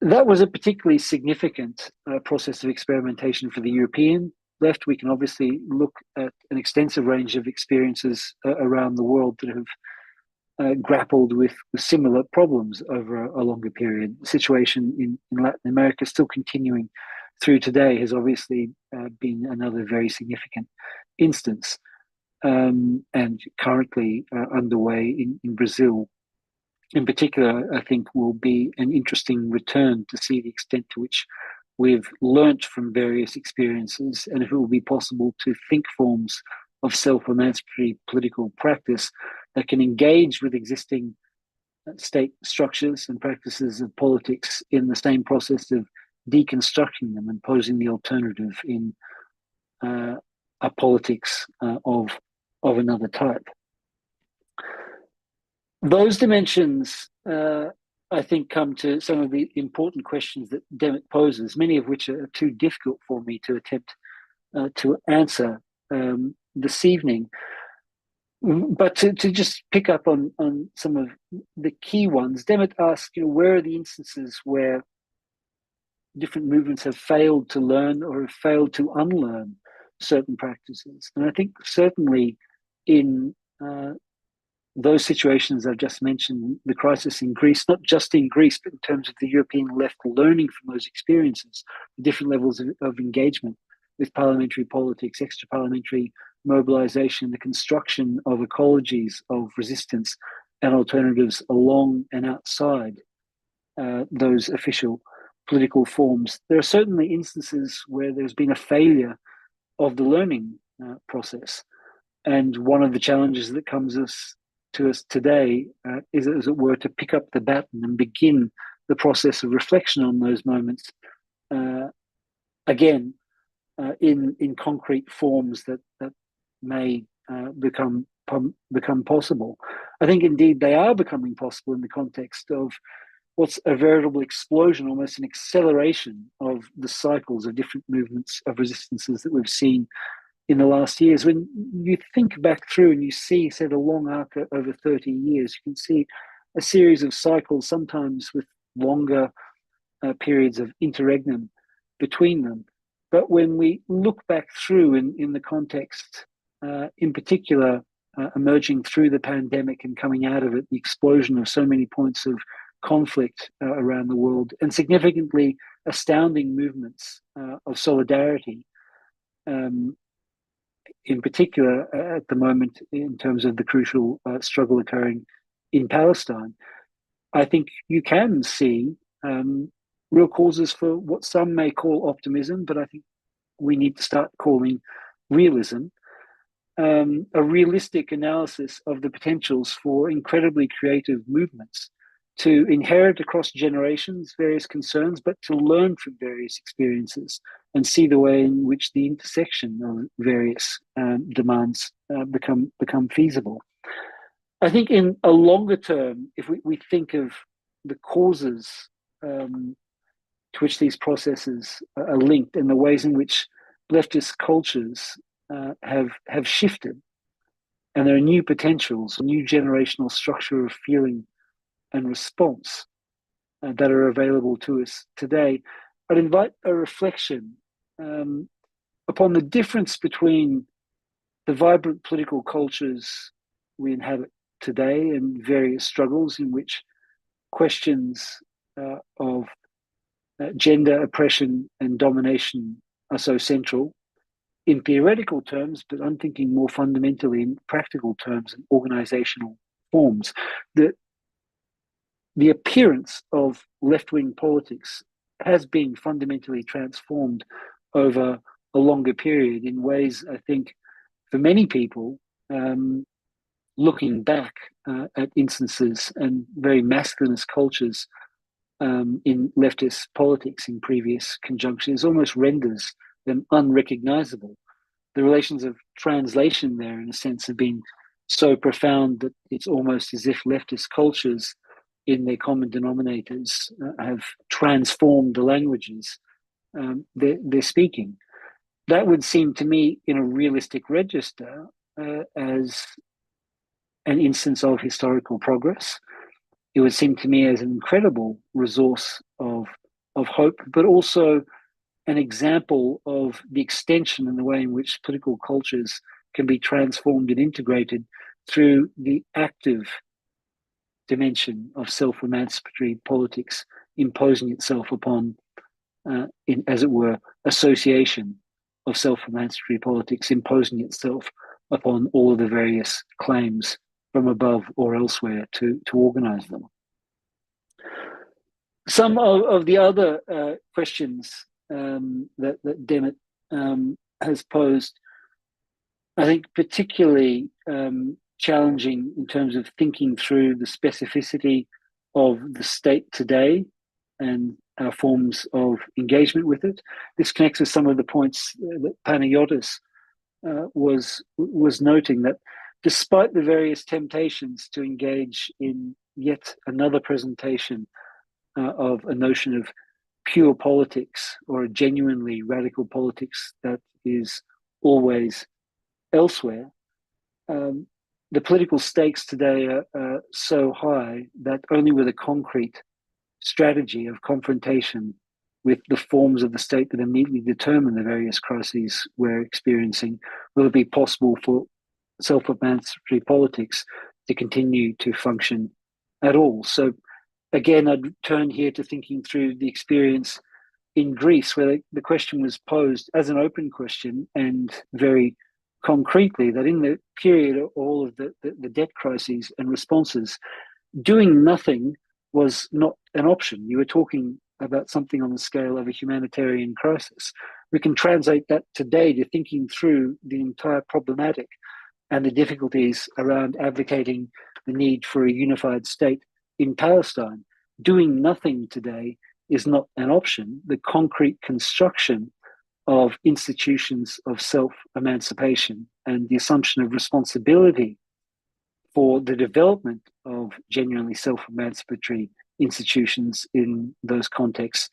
That was a particularly significant process of experimentation for the European left. We can obviously look at an extensive range of experiences around the world that have grappled with similar problems over a longer period. The situation in Latin America, still continuing through today, has obviously been another very significant instance, and currently underway in Brazil in particular, I think will be an interesting return to see the extent to which we've learnt from various experiences, and if it will be possible to think forms of self-emancipatory political practice that can engage with existing state structures and practices of politics in the same process of deconstructing them and posing the alternative in a politics of another type. Those dimensions, I think, come to some of the important questions that Demet poses, many of which are too difficult for me to attempt to answer this evening. But to just pick up on some of the key ones, Demet asks, where are the instances where different movements have failed to learn or have failed to unlearn certain practices? And I think certainly in those situations I've just mentioned, the crisis in Greece, not just in Greece, but in terms of the European left learning from those experiences, the different levels of engagement with parliamentary politics, extra-parliamentary mobilization, the construction of ecologies of resistance and alternatives along and outside those official political forms. There are certainly instances where there's been a failure of the learning process. And one of the challenges that comes to us today is, as it were, to pick up the baton and begin the process of reflection on those moments again in concrete forms that may become possible. I think indeed they are becoming possible in the context of what's a veritable explosion, almost an acceleration of the cycles of different movements of resistances that we've seen in the last years. When you think back through and you see, say, the long arc over 30 years, you can see a series of cycles, sometimes with longer periods of interregnum between them. But when we look back through in the context, in particular, emerging through the pandemic and coming out of it, the explosion of so many points of conflict around the world, and significantly astounding movements of solidarity, in particular at the moment in terms of the crucial struggle occurring in Palestine, I think you can see real causes for what some may call optimism, but I think we need to start calling realism, a realistic analysis of the potentials for incredibly creative movements to inherit across generations various concerns, but to learn from various experiences and see the way in which the intersection of various demands become feasible. I think in a longer term, if we think of the causes to which these processes are linked and the ways in which leftist cultures have shifted, and there are new potentials, new generational structure of feeling and response that are available to us today, I'd invite a reflection upon the difference between the vibrant political cultures we inhabit today and various struggles in which questions of gender oppression and domination are so central in theoretical terms, but I'm thinking more fundamentally in practical terms and organizational forms. The appearance of left-wing politics has been fundamentally transformed over a longer period in ways, I think, for many people, looking back at instances and very masculinist cultures in leftist politics in previous conjunctures almost renders them unrecognizable. The relations of translation there, in a sense, have been so profound that it's almost as if leftist cultures in their common denominators have transformed the languages they're speaking. That would seem to me, in a realistic register, as an instance of historical progress. It would seem to me as an incredible resource of hope, but also an example of the extension and the way in which political cultures can be transformed and integrated through the active dimension of self-emancipatory politics imposing itself upon, as it were, association of self-emancipatory politics imposing itself upon all of the various claims from above or elsewhere to organize them. Some of the other questions that Demet has posed, I think particularly challenging in terms of thinking through the specificity of the state today and our forms of engagement with it. This connects with some of the points that Panagiotis was noting, that despite the various temptations to engage in yet another presentation of a notion of pure politics or a genuinely radical politics that is always elsewhere, the political stakes today are so high that only with a concrete strategy of confrontation with the forms of the state that immediately determine the various crises we're experiencing will it be possible for self-emancipatory politics to continue to function at all. So again, I'd turn here to thinking through the experience in Greece, where the question was posed as an open question and very concretely, that in the period of all of the debt crises and responses, doing nothing was not an option. You were talking about something on the scale of a humanitarian crisis. We can translate that today to thinking through the entire problematic and the difficulties around advocating the need for a unified state in Palestine. Doing nothing today is not an option. The concrete construction of institutions of self-emancipation and the assumption of responsibility for the development of genuinely self-emancipatory institutions in those contexts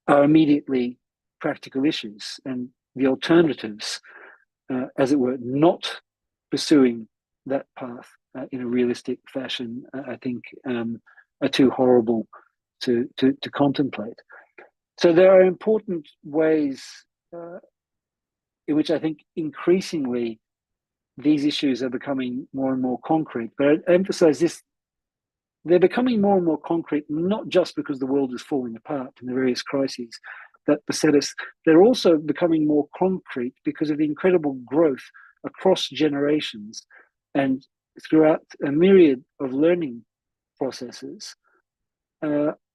are immediately practical issues, and the alternatives, as it were, not pursuing that path in a realistic fashion, I think are too horrible to contemplate. So there are important ways in which I think increasingly these issues are becoming more and more concrete. But I emphasize this, they're becoming more and more concrete, not just because the world is falling apart and the various crises that beset us, they're also becoming more concrete because of the incredible growth across generations and throughout a myriad of learning processes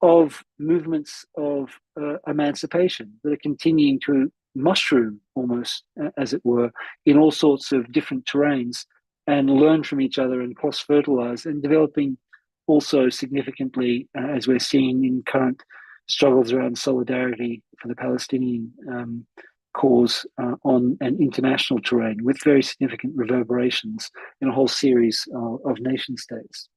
of movements of emancipation that are continuing to mushroom almost, as it were, in all sorts of different terrains and learn from each other and cross-fertilize, and developing also significantly, as we're seeing in current struggles around solidarity for the Palestinian cause on an international terrain, with very significant reverberations in a whole series of nation states.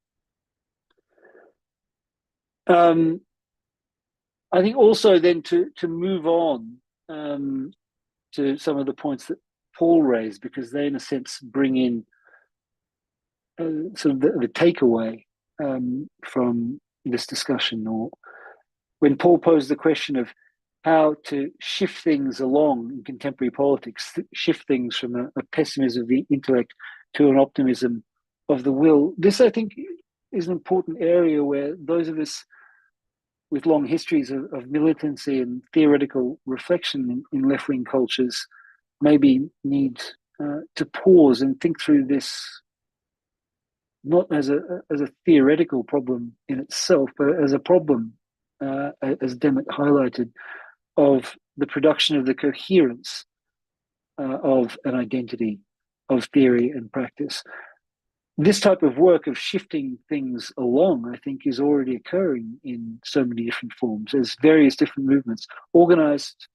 I think also then to move on to some of the points that Paul raised, because they in a sense bring in sort of the takeaway from this discussion, or when Paul posed the question of how to shift things along in contemporary politics, shift things from a pessimism of the intellect to an optimism of the will. This, I think, is an important area where those of us with long histories of militancy and theoretical reflection in left-wing cultures maybe need to pause and think through this not as a theoretical problem in itself, but as a problem, as Demet highlighted, of the production of the coherence of an identity of theory and practice. This type of work of shifting things along, I think, is already occurring in so many different forms as various different movements, organized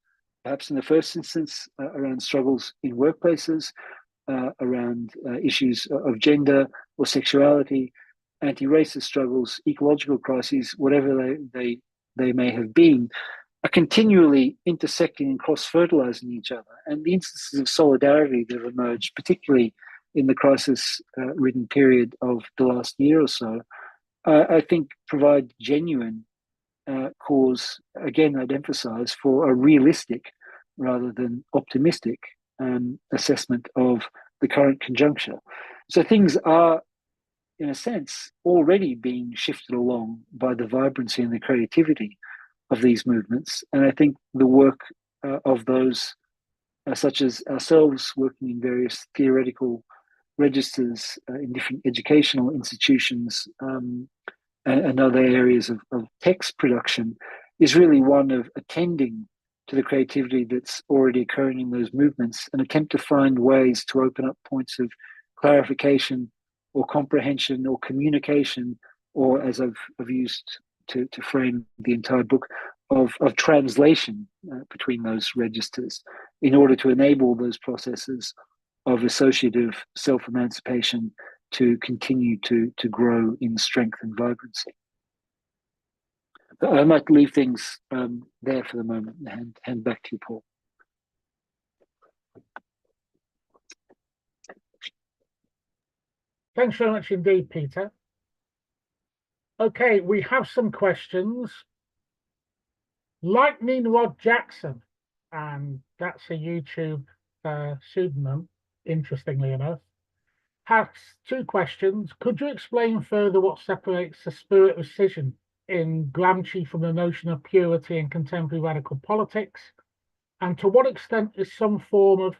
perhaps in the first instance around struggles in workplaces, around issues of gender or sexuality, anti-racist struggles, ecological crises, whatever they may have been, are continually intersecting and cross-fertilizing each other. And the instances of solidarity that have emerged, particularly in the crisis-ridden period of the last year or so, I think provide genuine cause, again, I'd emphasize, for a realistic rather than optimistic assessment of the current conjuncture. So things are, in a sense, already being shifted along by the vibrancy and the creativity of these movements. And I think the work of those, such as ourselves, working in various theoretical registers in different educational institutions, and other areas of text production is really one of attending to the creativity that's already occurring in those movements and attempt to find ways to open up points of clarification or comprehension or communication, or as I've used to frame the entire book, of translation between those registers in order to enable those processes of associative self-emancipation to continue to grow in strength and vibrancy. But I might leave things there for the moment and hand back to you, Paul. Thanks very much indeed, Peter. Okay, we have some questions. Lightning Rod Jackson, and that's a YouTube pseudonym, interestingly enough, has two questions. Could you explain further what separates the spirit of scission in Gramsci from the notion of purity in contemporary radical politics? And to what extent is some form of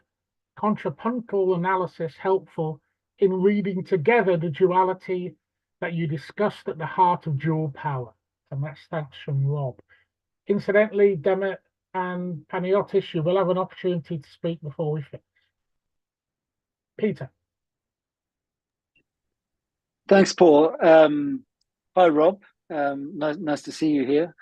contrapuntal analysis helpful in reading together the duality that you discussed at the heart of dual power? And that's thanks from Rob. Incidentally, Demet and Panagiotis, you will have an opportunity to speak before we finish. Peter. Thanks, Paul. Hi, Rob. Nice to see you here.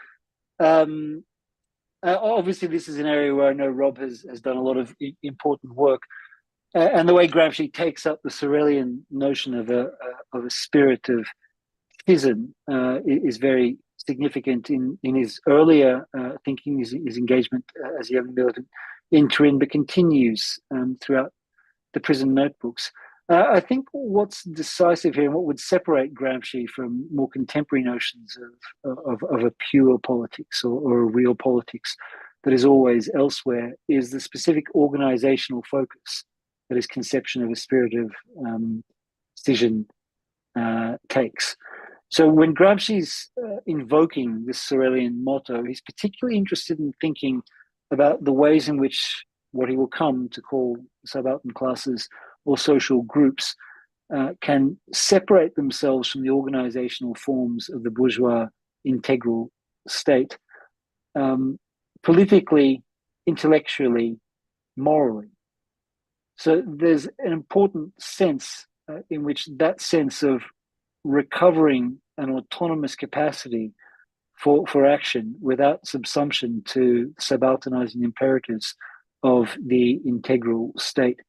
Obviously, this is an area where I know Rob has done a lot of important work. And the way Gramsci takes up the Sorelian notion of a spirit of schism is very significant in his earlier thinking, his engagement as a young militant in Turin, but continues throughout the prison notebooks. I think what's decisive here and what would separate Gramsci from more contemporary notions of a pure politics or a real politics that is always elsewhere is the specific organizational focus that his conception of a spirit of scission takes. So when Gramsci's invoking this Sorelian motto, he's particularly interested in thinking about the ways in which what he will come to call subaltern classes or social groups can separate themselves from the organizational forms of the bourgeois integral state, politically, intellectually, morally. So there's an important sense in which that sense of recovering an autonomous capacity for action without subsumption to subalternizing imperatives of the integral state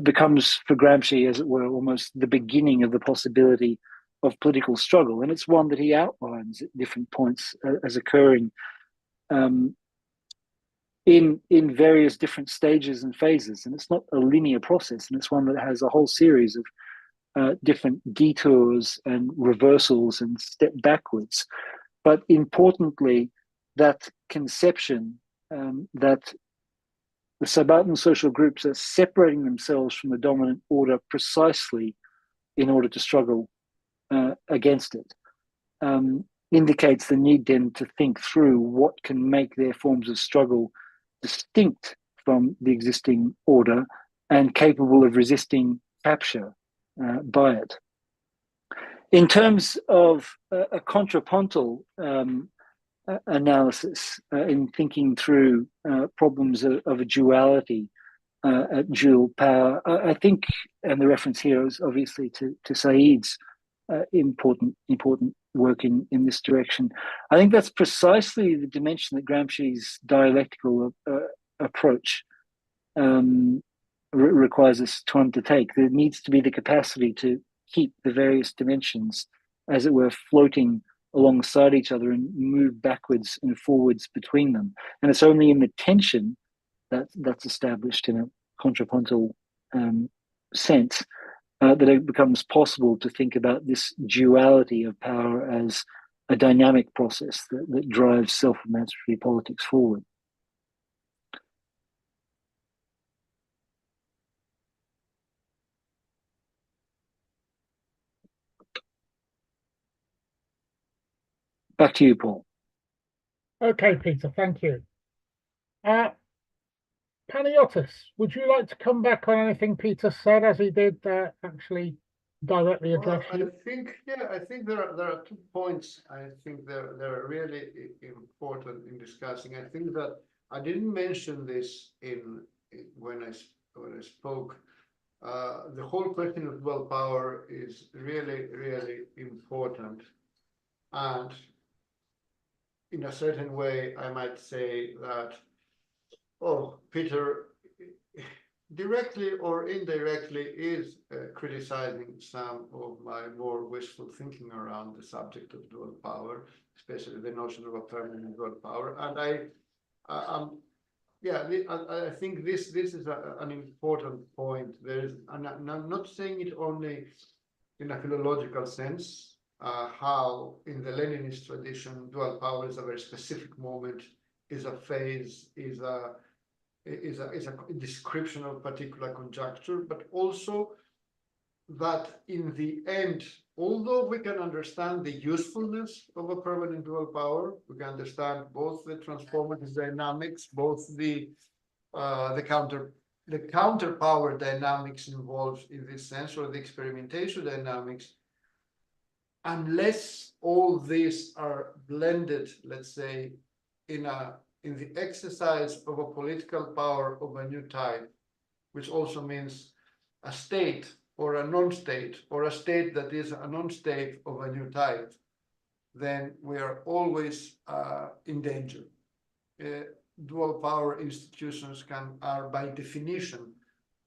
becomes for Gramsci, as it were, almost the beginning of the possibility of political struggle. And it's one that he outlines at different points as occurring in various different stages and phases. And it's not a linear process, and it's one that has a whole series of different detours and reversals and step backwards. But importantly, that conception that the subaltern social groups are separating themselves from the dominant order precisely in order to struggle against it indicates the need then to think through what can make their forms of struggle distinct from the existing order and capable of resisting capture by it. In terms of a contrapuntal analysis in thinking through problems of a duality, dual power, I think, and the reference here is obviously to Said's important work in this direction. I think that's precisely the dimension that Gramsci's dialectical approach requires us to undertake. There needs to be the capacity to keep the various dimensions, as it were, floating alongside each other and move backwards and forwards between them. And it's only in the tension that's established in a contrapuntal sense that it becomes possible to think about this duality of power as a dynamic process that drives self-emancipatory politics forward. Back to you, Paul. Okay, Peter, thank you. Panagiotis, would you like to come back on anything Peter said, as he did actually directly Well, address I you? think, yeah, I think there are 2 points. I think they're really important in discussing. I think that I didn't mention this when I spoke. The whole question of dual power is really, really important, and in a certain way, I might say that, oh, Peter directly or indirectly is criticizing some of my more wishful thinking around the subject of dual power, especially the notion of a permanent dual power. And I think this is an important point. There is, and I'm not saying it only in a philological sense, how in the Leninist tradition, dual power is a very specific moment, is a phase, is a description of particular conjuncture, but also that in the end, although we can understand the usefulness of a permanent dual power, we can understand both the transformative dynamics, both the counter power dynamics involved in this sense, or the experimentation dynamics, unless all these are blended, let's say, in the exercise of a political power of a new type, which also means a state or a non-state, or a state that is a non-state of a new type, then we are always in danger. Dual power institutions are by definition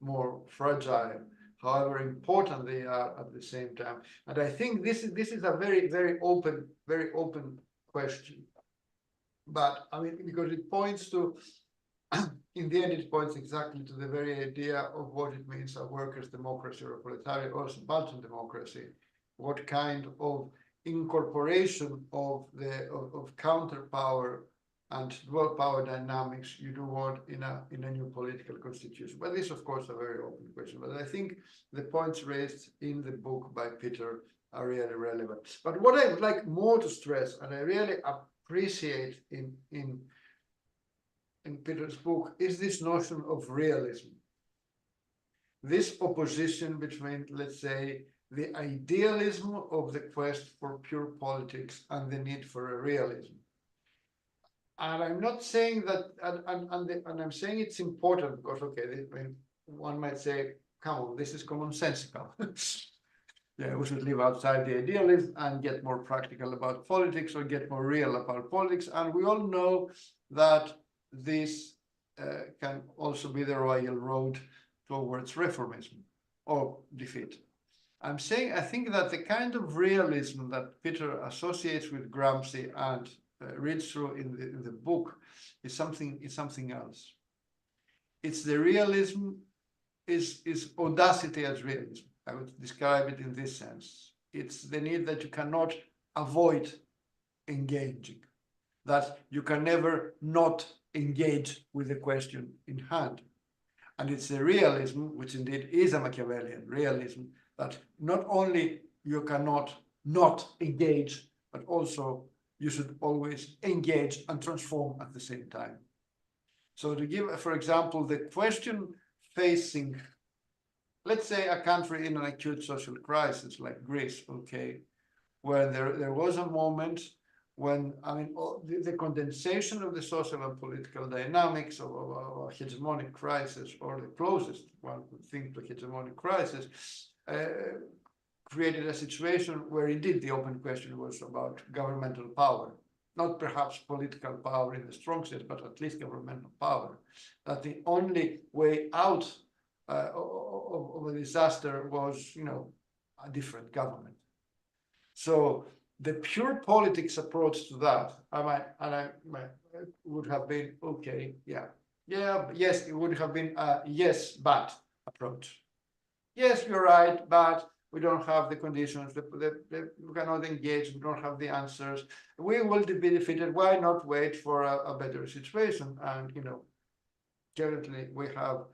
more fragile, however important they are at the same time. And I think this is a very, very open question. But I mean, because it points to, in the end, it points exactly to the very idea of what it means a workers' democracy or a proletarian or subaltern democracy. What kind of incorporation of counter power and dual power dynamics you do want in a new political constitution. But this, of course, is a very open question. But I think the points raised in the book by Peter are really relevant. But what I would like more to stress, and I really appreciate in Peter's book, is this notion of realism. This opposition between, let's say, the idealism of the quest for pure politics and the need for a realism. And I'm not saying that, and I'm saying it's important because, okay, one might say, come on, this is commonsensical. Yeah, we should live outside the idealism and get more practical about politics, or get more real about politics. And we all know that this can also be the royal road towards reformism or defeat. I'm saying, I think that the kind of realism that Peter associates with Gramsci and reads through in the book is something else. It's the realism, is audacity as realism. I would describe it in this sense. It's the need that you cannot avoid engaging, that you can never not engage with the question in hand. And it's the realism, which indeed is a Machiavellian realism, that not only you cannot not engage, but also you should always engage and transform at the same time. So to give, for example, the question facing, let's say, a country in an acute social crisis like Greece, okay, where there was a moment when, I mean, the condensation of the social and political dynamics of a hegemonic crisis, or the closest one could think to hegemonic crisis, created a situation where indeed the open question was about governmental power, not perhaps political power in the strong sense, but at least governmental power. That the only way out of a disaster was, you know, a different government. So the pure politics approach to that, would have been okay, yes, it would have been a yes, but approach. Yes, you're right, but we don't have the conditions, we cannot engage, we don't have the answers. We will be defeated. Why not wait for a better situation? And, you know, currently we have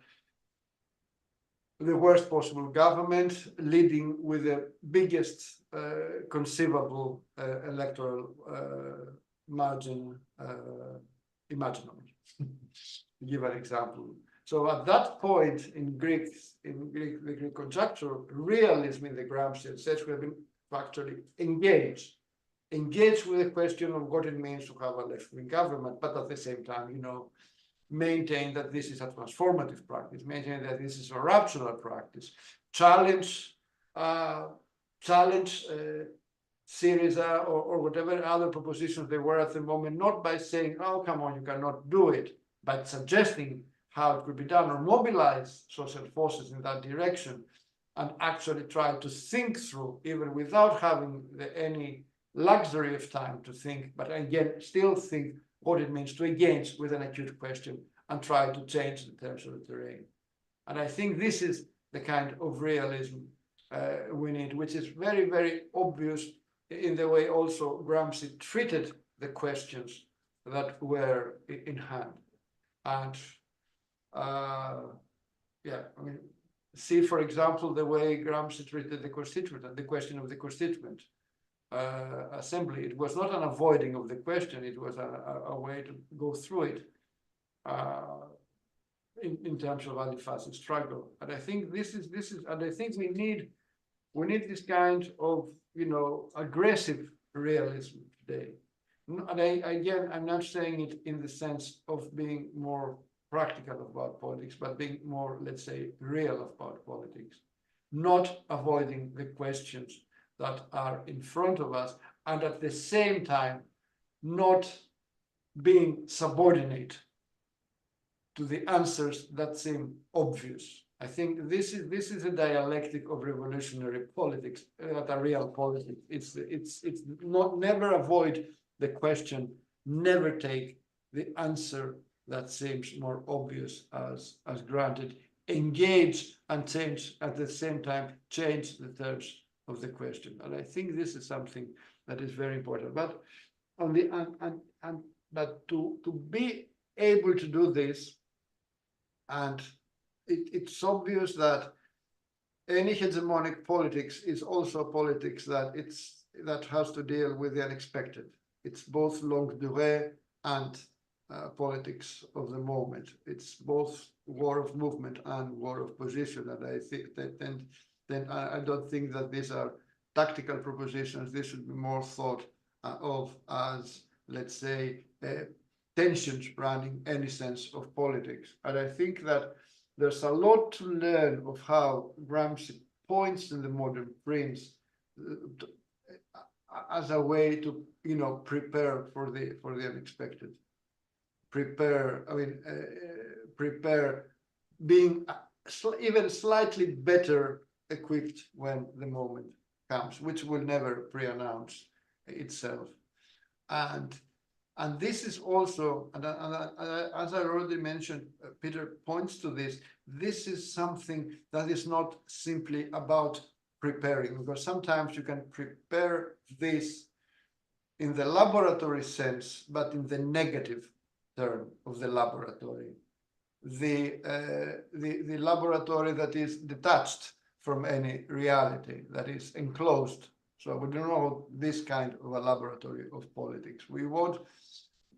the worst possible government leading with the biggest conceivable electoral margin imaginable. To give an example, So at that point in the Greek conjecture, realism in the Gramscian sense would have been actually engaged with the question of what it means to have a left-wing government, but at the same time, maintain that this is a transformative practice, maintain that this is a ruptural practice, challenge Syriza or whatever other propositions there were at the moment, not by saying, oh, come on, you cannot do it, but suggesting how it could be done, or mobilize social forces in that direction, and actually try to think through, even without having any luxury of time to think, but again, still think what it means to engage with an acute question and try to change the terms of the terrain. And I think this is the kind of realism we need, which is very, very obvious in the way also Gramsci treated the questions that were in hand. And see, for example, the way Gramsci treated the constituent and the question of the constituent assembly. It was not an avoiding of the question, it was a way to go through it in terms of anti-fascist struggle. And I think this is, and I think we need this kind of, aggressive realism today. And again, I'm not saying it in the sense of being more practical about politics, but being more, let's say, real about politics, not avoiding the questions that are in front of us, and at the same time, not being subordinate to the answers that seem obvious. I think this is a dialectic of revolutionary politics, not a real politics. It's not, never avoid the question, never take the answer that seems more obvious as granted. Engage and change at the same time, change the terms of the question. And I think this is something that is very important. But on the but to be able to do this, and it's obvious that any hegemonic politics is also politics that has to deal with the unexpected. It's both longue durée and politics of the moment. It's both war of movement and war of position. And I think that then I don't think that these are tactical propositions. This should be more thought of as, let's say, tensions running any sense of politics. And I think that there's a lot to learn of how Gramsci points in the modern prints as a way to, prepare for the unexpected. Prepare being even slightly better equipped when the moment comes, which will never pre-announce itself. And this is also, and as I already mentioned, Peter points to this, this is something that is not simply about preparing, because sometimes you can prepare this in the laboratory sense, but in the negative term of the laboratory. The laboratory that is detached from any reality, that is enclosed. So we don't know this kind of a laboratory of politics.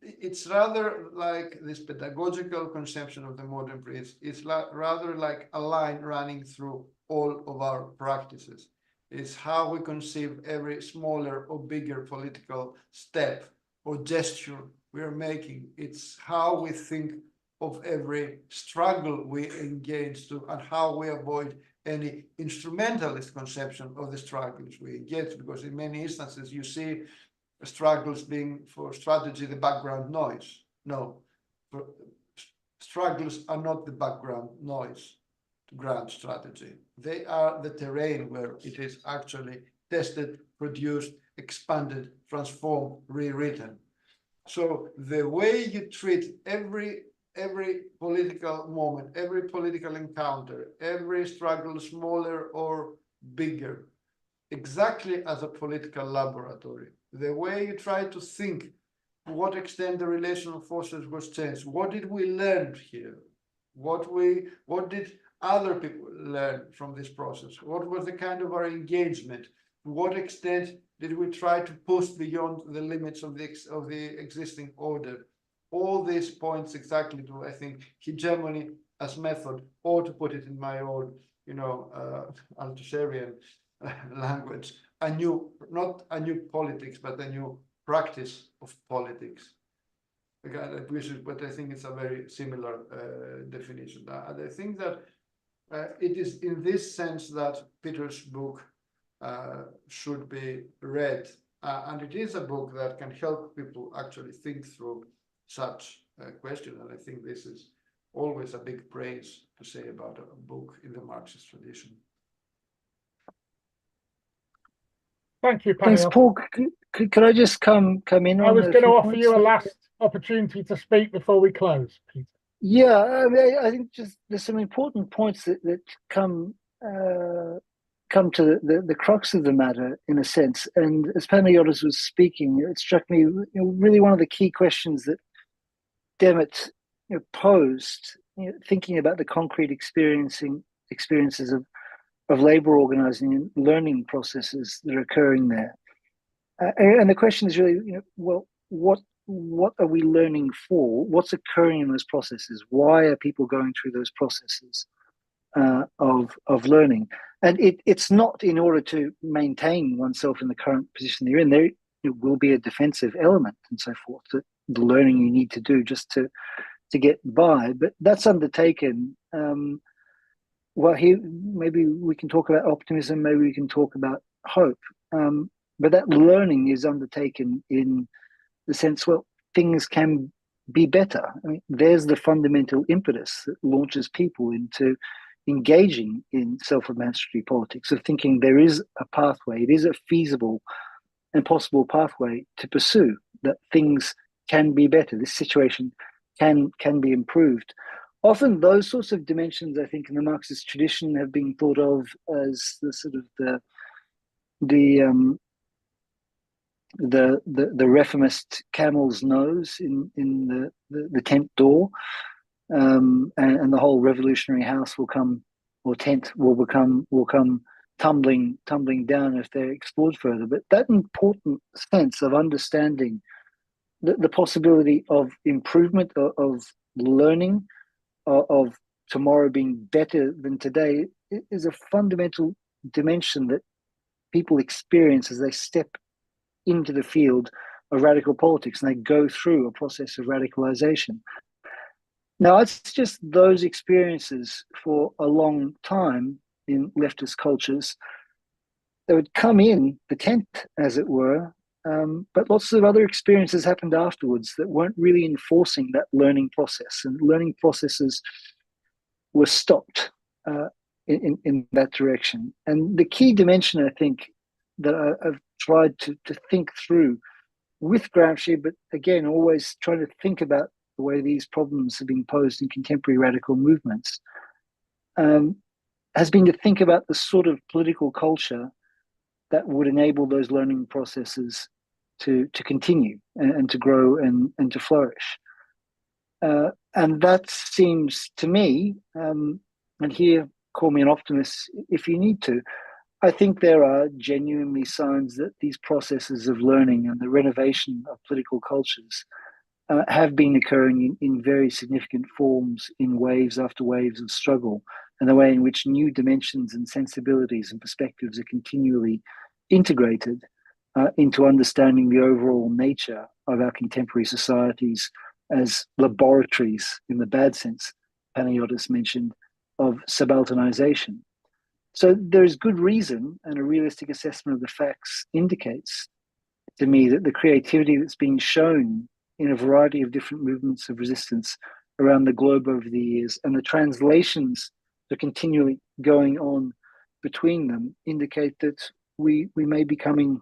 It's rather like this pedagogical conception of the modern prince. It's rather like a line running through all of our practices. It's how we conceive every smaller or bigger political step or gesture we are making. It's how we think of every struggle we engage to and how we avoid any instrumentalist conception of the struggles we engage, because in many instances you see struggles being for strategy the background noise. No, struggles are not the background noise to grand strategy. They are the terrain where it is actually tested, produced, expanded, transformed, rewritten. So the way you treat every political moment, every political encounter, every struggle, smaller or bigger, exactly as a political laboratory. The way you try to think to what extent the relational forces was changed. What did we learn here? What did other people learn from this process? What was the kind of our engagement? To what extent did we try to push beyond the limits of the existing order? All these points exactly to, I think, hegemony as method, or to put it in my own, Althuserian language, not a new politics, but a new practice of politics. Again, but I think it's a very similar definition. And I think that it is in this sense that Peter's book should be read. And it is a book that can help people actually think through such a question. And I think this is always a big praise to say about a book in the Marxist tradition. Thank you, Panagiotis. Thanks, Paul. Could I just come in on? I was going to offer you a last opportunity to speak before we close, Peter. Yeah, I mean, I think just there's some important points that come to the crux of the matter, in a sense. And as Panagiotis was speaking, it struck me, really one of the key questions that Demet posed, thinking about the concrete experiences of labor organizing and learning processes that are occurring there. And the question is really, well, what are we learning for? What's occurring in those processes? Why are people going through those processes of learning? And it's not in order to maintain oneself in the current position they're in. There will be a defensive element and so forth, the learning you need to do just to get by. But that's undertaken. Well, here maybe we can talk about optimism. Maybe we can talk about hope. But that learning is undertaken in the sense, well, things can be better. I mean, there's the fundamental impetus that launches people into engaging in self-emancipatory politics, of thinking there is a pathway, it is a feasible and possible pathway to pursue, that things can be better, this situation can be improved. Often those sorts of dimensions, I think, in the Marxist tradition have been thought of as the sort of the reformist camel's nose in the tent door, and the whole revolutionary house will come, or tent will come tumbling down if they're explored further. But that important sense of understanding the possibility of improvement, of learning, of tomorrow being better than today, is a fundamental dimension that people experience as they step into the field of radical politics and they go through a process of radicalization. Now, it's just those experiences for a long time in leftist cultures that would come in the tent, as it were, but lots of other experiences happened afterwards that weren't really enforcing that learning process, and learning processes were stopped in that direction. And the key dimension, I think, that I've tried to think through with Gramsci, but again, always trying to think about the way these problems have been posed in contemporary radical movements, has been to think about the sort of political culture that would enable those learning processes to continue and to grow and to flourish. And that seems to me, and here, call me an optimist if you need to, I think there are genuinely signs that these processes of learning and the renovation of political cultures have been occurring in very significant forms, in waves after waves of struggle, and the way in which new dimensions and sensibilities and perspectives are continually integrated into understanding the overall nature of our contemporary societies as laboratories, in the bad sense Panagiotis mentioned, of subalternization. So there is good reason, and a realistic assessment of the facts indicates to me that the creativity that's been shown in a variety of different movements of resistance around the globe over the years, and the translations that are continually going on between them, indicate that we may be coming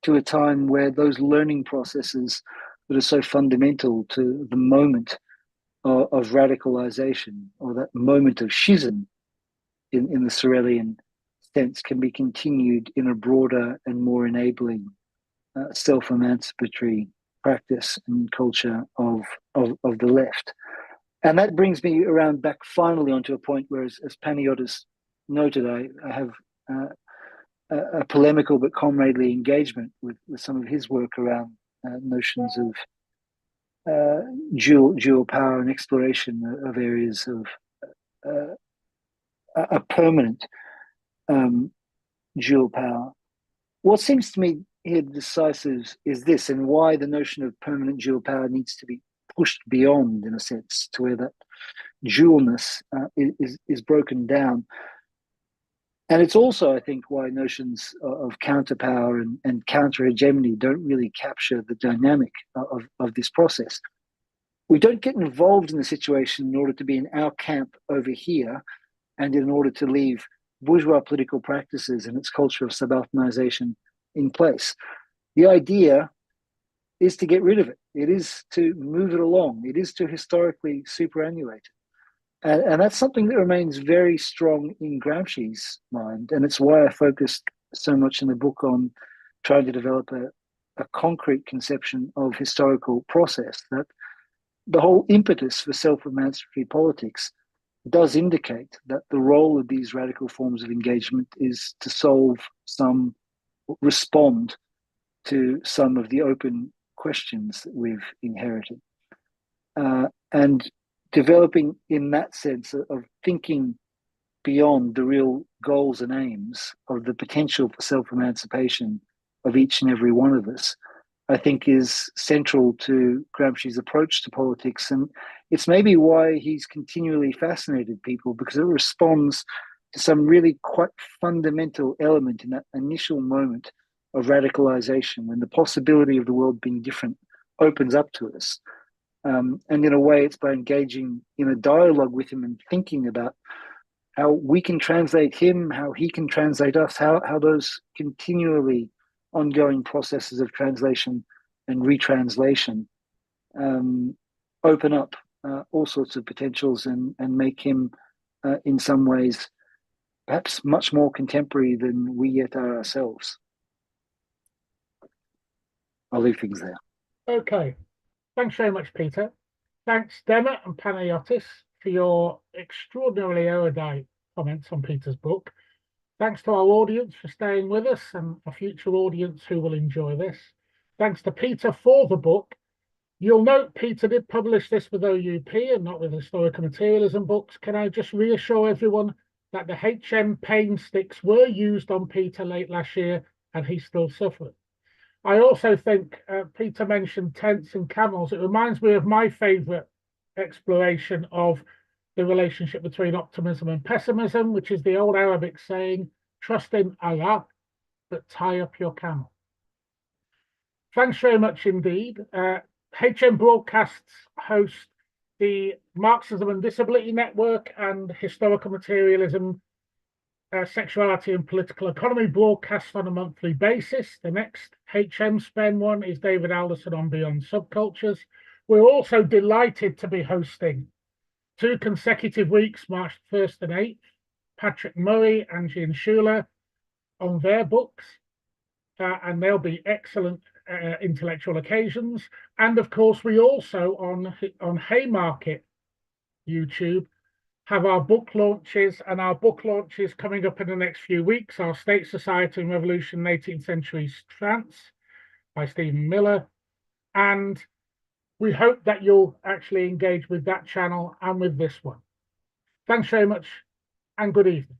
to a time where those learning processes that are so fundamental to the moment of radicalization, or that moment of schism in the Sorelian sense, can be continued in a broader and more enabling self-emancipatory practice and culture of the left. And that brings me around back finally onto a point where, as Panagiotis noted, I have a polemical but comradely engagement with some of his work around notions of dual power and exploration of areas a permanent dual power. What seems to me here decisive is this, and why the notion of permanent dual power needs to be pushed beyond, in a sense, to where that dualness is broken down. And it's also, I think, why notions of counterpower and counter-hegemony don't really capture the dynamic of this process. We don't get involved in the situation in order to be in our camp over here and in order to leave bourgeois political practices and its culture of subalternization in place. The idea is to get rid of it. It is to move it along. It is to historically superannuate it. And that's something that remains very strong in Gramsci's mind. And it's why I focused so much in the book on trying to develop a concrete conception of historical process, that the whole impetus for self-emancipatory politics does indicate that the role of these radical forms of engagement is to respond to some of the open questions that we've inherited. And developing in that sense of thinking beyond the real goals and aims of the potential for self-emancipation of each and every one of us, I think is central to Gramsci's approach to politics. And it's maybe why he's continually fascinated people, because it responds to some really quite fundamental element in that initial moment of radicalization, when the possibility of the world being different opens up to us. And in a way, it's by engaging in a dialogue with him and thinking about how we can translate him, how he can translate us, how those continually ongoing processes of translation and retranslation open up all sorts of potentials and make him, in some ways, perhaps much more contemporary than we yet are ourselves. I'll leave things there. Okay. Thanks very much, Peter. Thanks, Demet and Panagiotis, for your extraordinarily erudite comments on Peter's book. Thanks to our audience for staying with us and a future audience who will enjoy this. Thanks to Peter for the book. You'll note Peter did publish this with OUP and not with historical materialism books. Can I just reassure everyone that the HM pain sticks were used on Peter late last year and he still suffered? I also think Peter mentioned tents and camels. It reminds me of my favorite exploration of the relationship between optimism and pessimism, which is the old Arabic saying, trust in Allah, but tie up your camel. Thanks very much indeed. HM Broadcasts host the Marxism and Disability Network and Historical Materialism, Sexuality and Political Economy broadcast on a monthly basis. The next HM Spend one is David Alderson on Beyond Subcultures. We're also delighted to be hosting 2 consecutive weeks, March 1st and 8th, Patrick Murray and Jean Schuler on their books, and they'll be excellent intellectual occasions. And of course, we also on Haymarket YouTube have our book launches, and our book launches coming up in the next few weeks are State, Society and Revolution in 18th Century France by Stephen Miller. And we hope that you'll actually engage with that channel and with this one. Thanks very much and good evening.